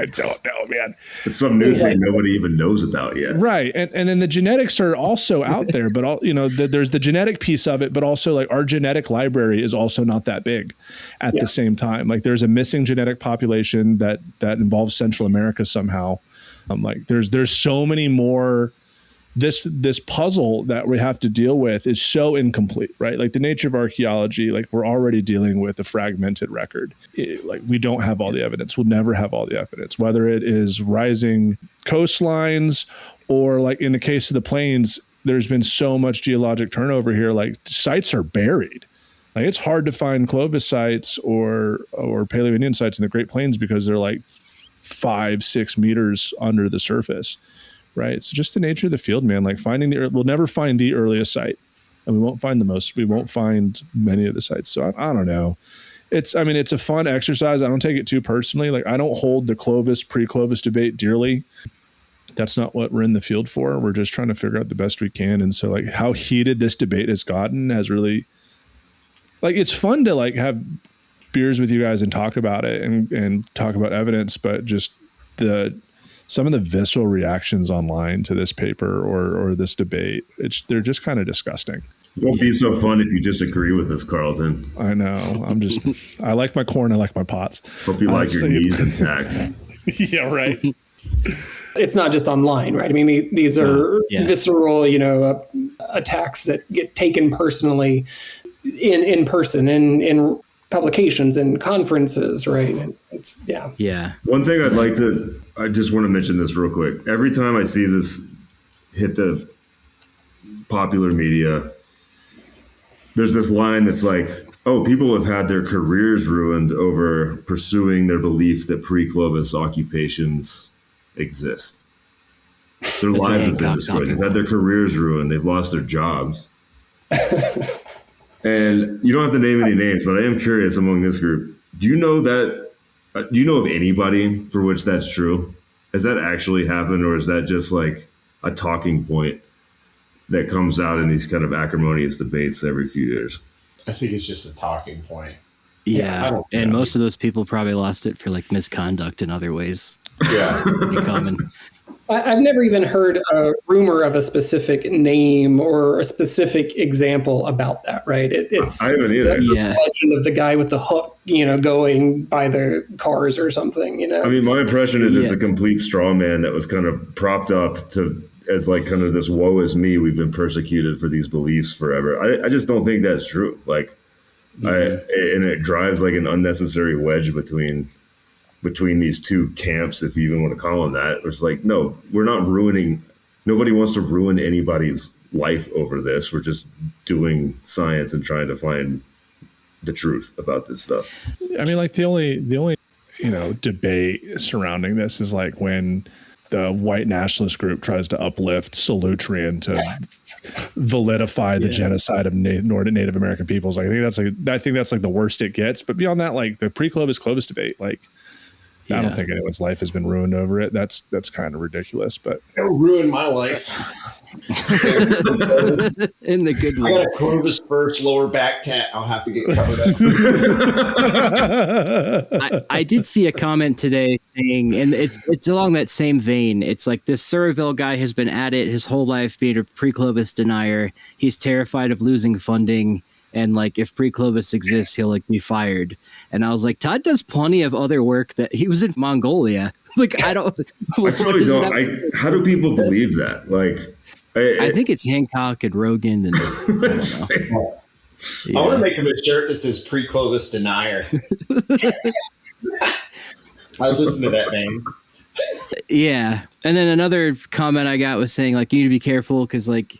[SPEAKER 6] don't know, man.
[SPEAKER 3] It's some new thing nobody even knows about yet.
[SPEAKER 6] Right. And then the genetics are also out there, but there's the genetic piece of it, but also our genetic library is also not that big at the same time. There's a missing genetic population that involves Central America somehow. There's so many more. This puzzle that we have to deal with is so incomplete, right? The nature of archaeology, we're already dealing with a fragmented record. We don't have all the evidence. We'll never have all the evidence, whether it is rising coastlines or in the case of the plains, there's been so much geologic turnover here. Sites are buried. It's hard to find Clovis sites or Paleo-Indian sites in the Great Plains because they're 5-6 meters under the surface. Right. It's just the nature of the field, man. We'll never find the earliest site, and we won't find many of the sites. So I don't know. It's a fun exercise. I don't take it too personally. I don't hold the Clovis, pre-Clovis debate dearly. That's not what we're in the field for. We're just trying to figure out the best we can. And so how heated this debate has gotten has really, it's fun to have beers with you guys and talk about it and talk about evidence, but just some of the visceral reactions online to this paper or this debate, they're just kind of disgusting.
[SPEAKER 3] It won't be so fun if you disagree with us, Carlton.
[SPEAKER 6] I know. I like my corn. I like my pots.
[SPEAKER 3] Hope you like your knees intact.
[SPEAKER 6] Yeah, right.
[SPEAKER 4] It's not just online, right? I mean, these are visceral, attacks that get taken personally in person, in publications and conferences, right? And it's
[SPEAKER 3] One thing I just want to mention this real quick. Every time I see this hit the popular media, there's this line that's people have had their careers ruined over pursuing their belief that pre-Clovis occupations exist. Their lives have been destroyed. They've had their careers ruined. They've lost their jobs. And you don't have to name any names, but I am curious among this group. Do you know of anybody for which that's true? Has that actually happened, or is that just a talking point that comes out in these kind of acrimonious debates every few years.
[SPEAKER 5] I think it's just a talking point.
[SPEAKER 2] Yeah. And most of those people probably lost it for like misconduct in other ways.
[SPEAKER 5] Yeah.
[SPEAKER 2] Pretty common.
[SPEAKER 4] I've never even heard a rumor of a specific name or a specific example about that, right? It's
[SPEAKER 3] I haven't either.
[SPEAKER 4] the
[SPEAKER 2] Yeah.
[SPEAKER 4] legend of the guy with the hook, going by the cars or something,
[SPEAKER 3] I mean, my impression is it's a complete straw man that was kind of propped up as like kind of this woe is me. We've been persecuted for these beliefs forever. I just don't think that's true. Like, and it drives like an unnecessary wedge between these two camps, if you even want to call them that. It's like, no, we're not ruining. Nobody wants to ruin anybody's life over this. We're just doing science and trying to find the truth about this stuff.
[SPEAKER 6] I mean, like the only debate surrounding this is like when the white nationalist group tries to uplift Solutrean to validify the genocide of Native American peoples. I think that's like the worst it gets. But beyond that, like the pre-Clovis debate, like I don't think anyone's life has been ruined over it. That's kind of ridiculous. But
[SPEAKER 5] It'll ruin my life.
[SPEAKER 2] In the good way.
[SPEAKER 5] I got a Clovis first lower back tat. I'll have to get covered up.
[SPEAKER 2] I did see a comment today saying, and it's along that same vein. It's like this Surovell guy has been at it his whole life being a pre-Clovis denier. He's terrified of losing funding. And like, if pre-Clovis exists, he'll like be fired. And I was like, Todd does plenty of other work. That he was in Mongolia. Like, I don't.
[SPEAKER 3] I really don't. How do people believe that? Like,
[SPEAKER 2] I think it's Hancock and Rogan and. I
[SPEAKER 5] want to make him a shirt that says pre-Clovis denier. I listen to that name.
[SPEAKER 2] Yeah, and then another comment I got was saying like, you need to be careful because like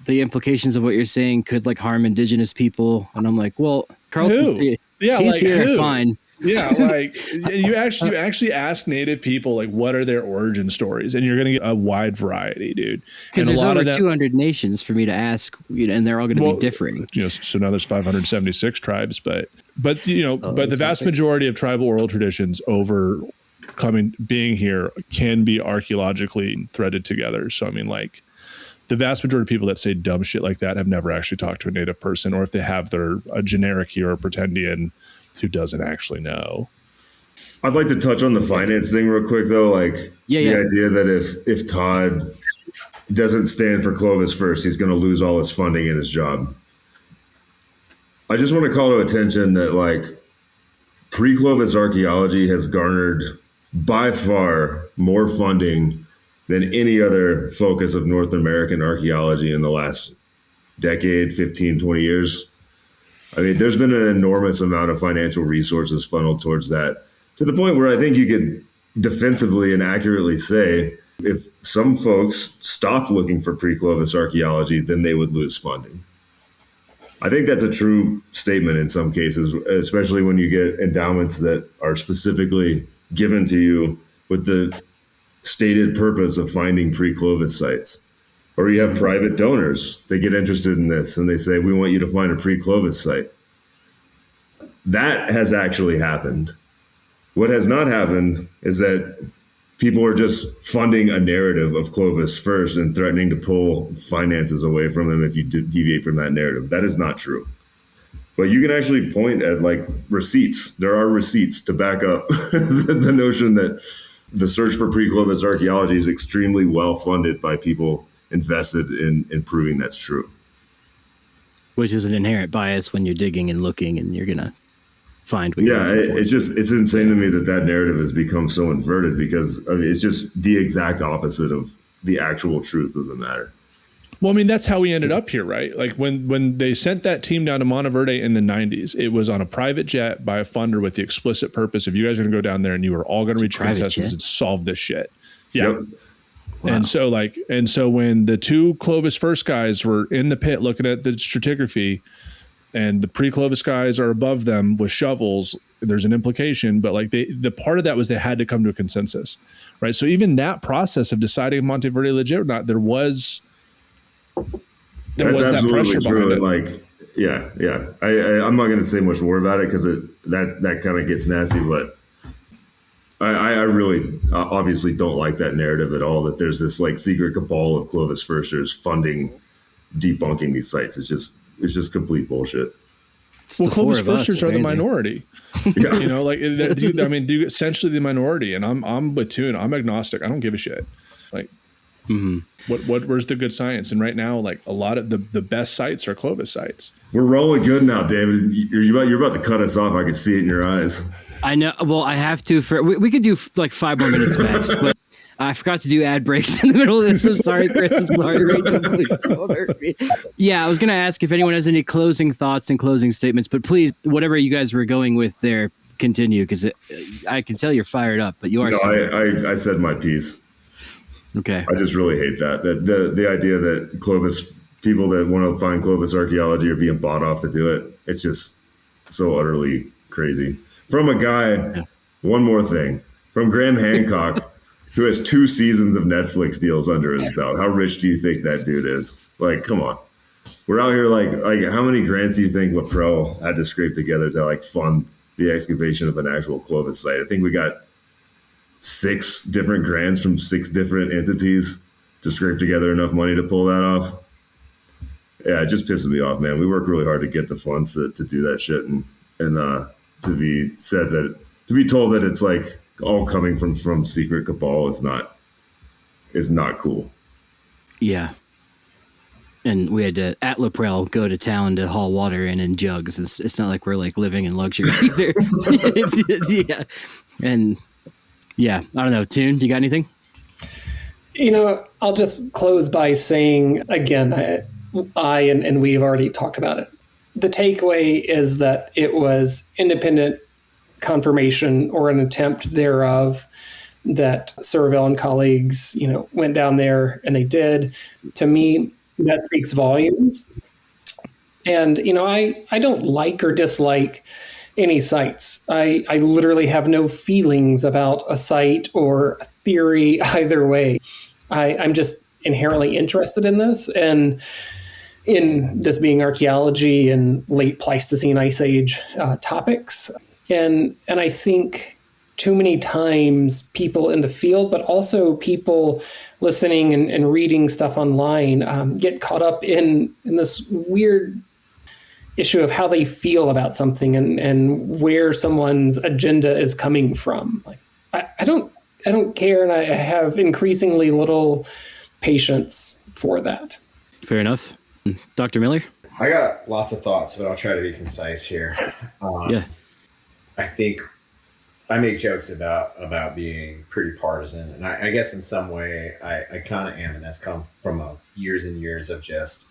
[SPEAKER 2] the implications of what you're saying could like harm indigenous people. And I'm like, well, Carlton, he's like, here, fine.
[SPEAKER 6] Yeah, like you actually ask Native people like what are their origin stories, and you're going to get a wide variety, dude.
[SPEAKER 2] Because there's over 200 nations for me to ask, and they're all going to be differing.
[SPEAKER 6] So now there's 576 tribes, but the vast majority of tribal oral traditions being here can be archaeologically threaded together. So I mean, like, the vast majority of people that say dumb shit like that have never actually talked to a Native person, or if they have, they're a generic hero pretendian who doesn't actually know.
[SPEAKER 3] I'd like to touch on the finance thing real quick, though. Like the idea that if Todd doesn't stand for Clovis first, he's going to lose all his funding in his job. I just want to call to attention that like pre-Clovis archaeology has garnered by far more funding than any other focus of North American archaeology in the last decade, 15, 20 years. I mean, there's been an enormous amount of financial resources funneled towards that, to the point where I think you could defensively and accurately say if some folks stopped looking for pre-Clovis archaeology, then they would lose funding. I think that's a true statement in some cases, especially when you get endowments that are specifically given to you with the stated purpose of finding pre-Clovis sites. Or you have private donors, they get interested in this and they say, we want you to find a pre-Clovis site. That has actually happened. What has not happened is that people are just funding a narrative of Clovis first and threatening to pull finances away from them if you deviate from that narrative. That is not true. But you can actually point at like receipts. There are receipts to back up the notion that the search for pre-Clovis archaeology is extremely well funded by people invested in proving that's true.
[SPEAKER 2] Which is an inherent bias when you're digging and looking, and you're gonna find what
[SPEAKER 3] it's insane to me that narrative has become so inverted, because I mean, it's just the exact opposite of the actual truth of the matter.
[SPEAKER 6] Well, I mean, that's how we ended up here, right? Like when they sent that team down to Monte Verde in the 90s, it was on a private jet by a funder with the explicit purpose of you guys are going to go down there and you are all going to reach consensus and solve this shit. Yeah.
[SPEAKER 3] Yep.
[SPEAKER 6] Wow. And so when the two Clovis first guys were in the pit looking at the stratigraphy and the pre-Clovis guys are above them with shovels, there's an implication, but like the part of that was they had to come to a consensus, right? So even that process of deciding if Monte Verde legit or not, there was that pressure behind it.
[SPEAKER 3] Like, yeah. I'm not going to say much more about it because that kind of gets nasty, but I really obviously don't like that narrative at all, that there's this like secret cabal of Clovis firsters funding debunking these sites. It's just complete bullshit.
[SPEAKER 6] Well, Clovis Firsters are the minority.
[SPEAKER 3] Yeah.
[SPEAKER 6] You know, like, do essentially the minority. And I'm with Toon. I'm agnostic. I don't give a shit. Like, where's the good science? And right now, like, a lot of the best sites are Clovis sites.
[SPEAKER 3] We're rolling good now, David. You're about to cut us off. I can see it in your eyes.
[SPEAKER 2] I know. Well, I have to. We could do like 5 more minutes max, but I forgot to do ad breaks in the middle of this. I'm sorry, Chris. I'm sorry, Rachel. Please don't hurt me. Yeah, I was going to ask if anyone has any closing thoughts and closing statements, but please, whatever you guys were going with there, continue, because I can tell you're fired up, but you are.
[SPEAKER 3] No, I said my piece.
[SPEAKER 2] Okay.
[SPEAKER 3] I just really hate that the idea that Clovis people that want to find Clovis archaeology are being bought off to do it. It's just so utterly crazy. From a guy, one more thing, from Graham Hancock, who has 2 seasons of Netflix deals under his belt. How rich do you think that dude is? Like, come on. We're out here like how many grants do you think LaPrel had to scrape together to like fund the excavation of an actual Clovis site? I think we got 6 different grants from 6 different entities to scrape together enough money to pull that off. Yeah, it just pisses me off, man. We work really hard to get the funds to do that shit, and to be told that it's like all coming from secret cabal is not cool.
[SPEAKER 2] Yeah. And we had to, at LaPrel, go to town to haul water in jugs. It's not like we're like living in luxury either. Yeah. And yeah, I don't know. Toon, do you got anything?
[SPEAKER 4] You know, I'll just close by saying, again, and we've already talked about it. The takeaway is that it was independent confirmation or an attempt thereof that Surovell and colleagues, went down there and they did. To me, that speaks volumes. And, I don't like or dislike any sites. I literally have no feelings about a site or a theory either way. I'm just inherently interested in this, and in this being archaeology and late Pleistocene Ice Age topics. And I think too many times people in the field, but also people listening and reading stuff online, get caught up in this weird issue of how they feel about something and where someone's agenda is coming from. Like, I don't care, and I have increasingly little patience for that.
[SPEAKER 2] Fair enough. Dr. Miller?
[SPEAKER 5] I got lots of thoughts, but I'll try to be concise here.
[SPEAKER 2] Yeah.
[SPEAKER 5] I think I make jokes about being pretty partisan, and I guess in some way I kind of am, and that's come from years and years of just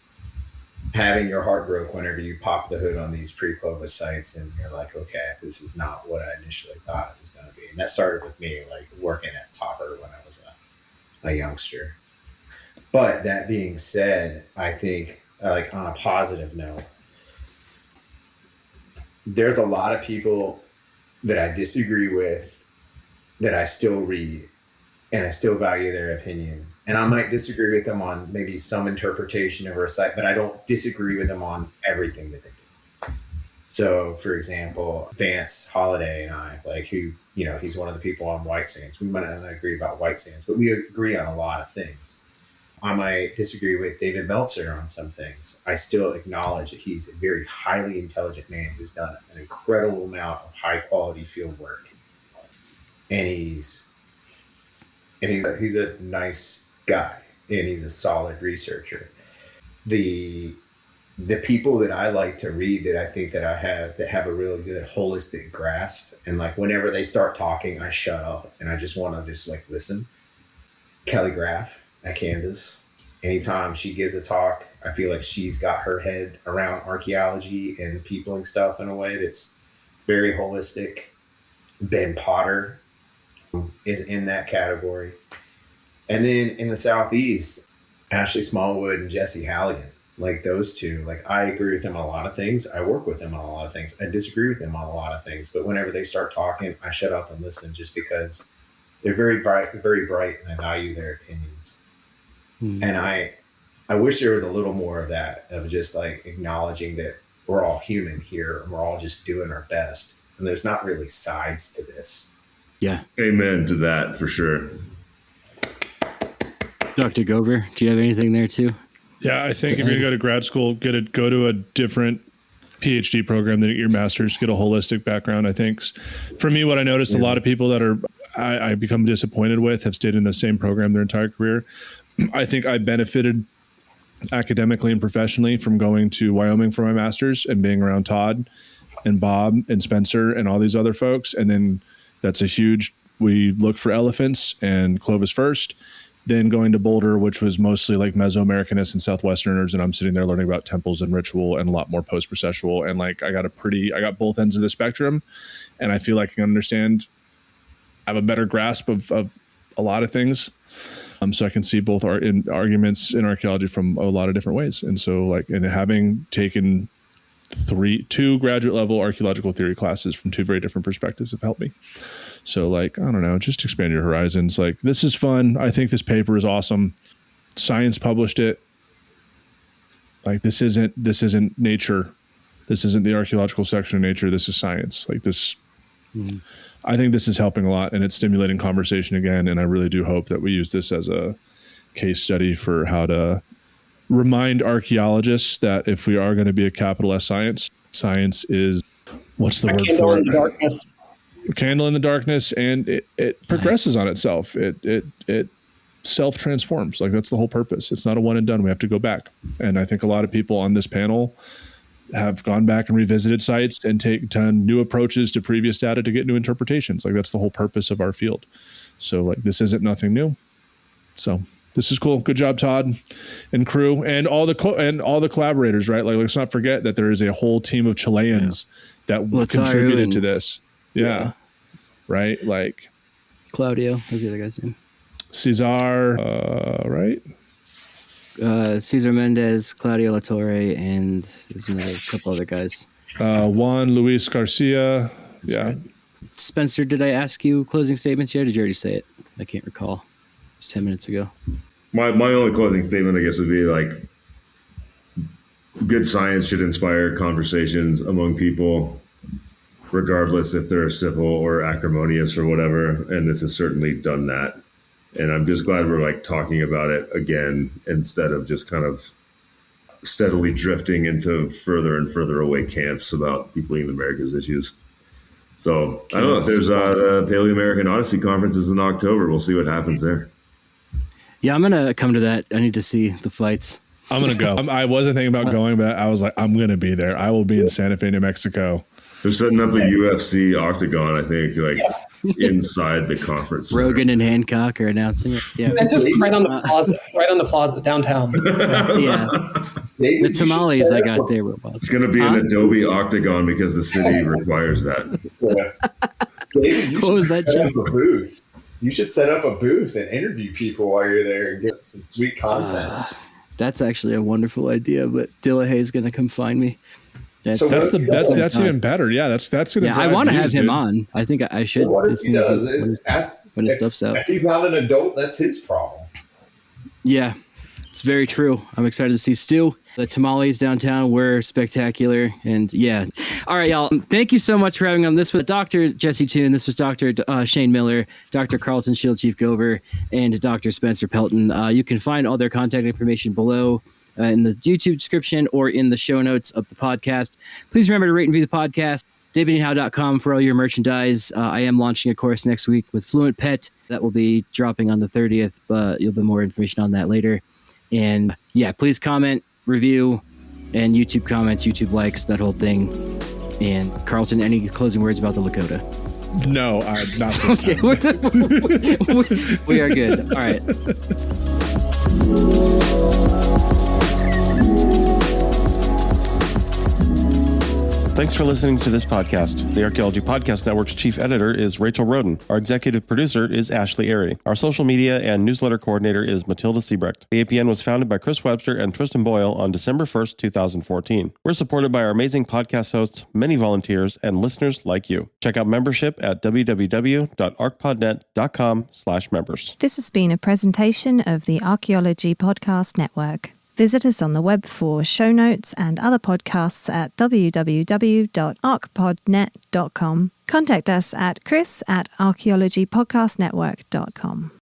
[SPEAKER 5] having your heart broke whenever you pop the hood on these pre-Clovis sites and you're like, okay, this is not what I initially thought it was going to be. And that started with me like working at Topper when I was a youngster. But that being said, I think like on a positive note, there's a lot of people that I disagree with that I still read and I still value their opinion. And I might disagree with them on maybe some interpretation of a site, but I don't disagree with them on everything that they do. So, for example, Vance Holiday and I, like who, he's one of the people on White Sands. We might not agree about White Sands, but we agree on a lot of things. I might disagree with David Meltzer on some things. I still acknowledge that he's a very highly intelligent man who's done an incredible amount of high quality field work. And he's a nice guy, and he's a solid researcher. The people that I like to read that I think that have a really good holistic grasp, and like whenever they start talking, I shut up and I just want to just like listen. Kelly Graff at Kansas. Anytime she gives a talk, I feel like she's got her head around archaeology and peopling stuff in a way that's very holistic. Ben Potter is in that category. And then in the Southeast, Ashley Smallwood and Jesse Halligan, like those two, like I agree with them on a lot of things. I work with them on a lot of things. I disagree with them on a lot of things. But whenever they start talking, I shut up and listen just because they're very bright, and I value their opinions. And I wish there was a little more of that, of just like acknowledging that we're all human here and we're all just doing our best. And there's not really sides to this.
[SPEAKER 2] Yeah.
[SPEAKER 3] Amen to that for sure.
[SPEAKER 2] Dr. Gover, do you have anything there too?
[SPEAKER 6] Yeah, I think if you're going to go to grad school, go to a different PhD program than your master's, get a holistic background. I think for me, what I noticed, a lot of people that I become disappointed with have stayed in the same program their entire career. I think I benefited academically and professionally from going to Wyoming for my master's and being around Todd and Bob and Spencer and all these other folks. And then we look for elephants and Clovis first. Then going to Boulder, which was mostly like Mesoamericanists and Southwesterners, and I'm sitting there learning about temples and ritual and a lot more post-processual. And like I got both ends of the spectrum, and I feel like I can understand. I have a better grasp of a lot of things, so I can see both arguments in archaeology from a lot of different ways. And so and having taken two graduate level archaeological theory classes from two very different perspectives have helped me. So I don't know, just expand your horizons. This is fun. I think this paper is awesome. Science published it. This isn't Nature. This isn't the archaeological section of Nature. This is science. I think this is helping a lot, and it's stimulating conversation again. And I really do hope that we use this as a case study for how to remind archaeologists that if we are going to be a capital S science is, what's the word for it?
[SPEAKER 4] Darkness.
[SPEAKER 6] Candle in the darkness, and it progresses on itself. It self-transforms. That's the whole purpose. It's not a one and done. We have to go back. And I think a lot of people on this panel have gone back and revisited sites and done new approaches to previous data to get new interpretations. That's the whole purpose of our field. So this isn't nothing new. So this is cool. Good job, Todd and crew, and all the collaborators, right? Let's not forget that there is a whole team of Chileans that contributed to this. Yeah. Right.
[SPEAKER 2] Claudio, what's the other guy's name?
[SPEAKER 6] Cesar, right?
[SPEAKER 2] Cesar Mendez, Claudio Latorre, and there's a couple other guys.
[SPEAKER 6] Juan Luis Garcia.
[SPEAKER 2] That's right. Spencer, did I ask you closing statements yet? Or did you already say it? I can't recall. It's 10 minutes ago.
[SPEAKER 3] My only closing statement, I guess, would be good science should inspire conversations among people, regardless if they're civil or acrimonious or whatever. And this has certainly done that. And I'm just glad we're talking about it again, instead of just kind of steadily drifting into further and further away camps about people in the Americas issues. So I don't know if there's the Paleo-American Odyssey conference is in October. We'll see what happens there.
[SPEAKER 2] Yeah, I'm going to come to that. I need to see the flights.
[SPEAKER 6] I'm going to go. I wasn't thinking about going, but I was I'm going to be there. I will be in Santa Fe, New Mexico.
[SPEAKER 3] They're setting up the UFC octagon, I think, inside the conference.
[SPEAKER 2] Rogan and Hancock are announcing it. Yeah,
[SPEAKER 4] and just right on the plaza downtown.
[SPEAKER 2] Yeah, the tamales I got there were wild.
[SPEAKER 3] It's going to be an Adobe octagon because the city requires that.
[SPEAKER 5] David,
[SPEAKER 2] what was that?
[SPEAKER 5] Booth. You should set up a booth and interview people while you're there and get some sweet content.
[SPEAKER 2] That's actually a wonderful idea, but Dillahay is going to come find me.
[SPEAKER 6] That's even better. Yeah, that's going to.
[SPEAKER 2] Yeah, I want to have him on. I think I should.
[SPEAKER 5] What if he does?
[SPEAKER 2] When his stuff's out.
[SPEAKER 5] If he's not an adult, that's his problem.
[SPEAKER 2] Yeah, it's very true. I'm excited to see Stu. The tamales downtown were spectacular. And yeah. All right, y'all. Thank you so much for having me on. This was Dr. Jesse Toon. This was Dr. Shane Miller, Dr. Carlton Shield Chief Gover, and Dr. Spencer Pelton. You can find all their contact information below in the YouTube description or in the show notes of the podcast. Please remember to rate and review the podcast. davidandhow.com for all your merchandise. I am launching a course next week with Fluent Pet. That will be dropping on the 30th, but you'll have more information on that later. And yeah, please comment, review, and YouTube comments, YouTube likes, that whole thing. And Carlton, any closing words about the Lakota?
[SPEAKER 6] No, not this
[SPEAKER 2] time. We are good. All right.
[SPEAKER 7] Thanks for listening to this podcast. The Archaeology Podcast Network's chief editor is Rachel Roden. Our executive producer is Ashley Airy. Our social media and newsletter coordinator is Matilda Siebrecht. The APN was founded by Chris Webster and Tristan Boyle on December 1st, 2014. We're supported by our amazing podcast hosts, many volunteers, and listeners like you. Check out membership at www.archpodnet.com/members.
[SPEAKER 1] This has been a presentation of the Archaeology Podcast Network. Visit us on the web for show notes and other podcasts at www.archpodnet.com. Contact us at chris@archaeologypodcastnetwork.com.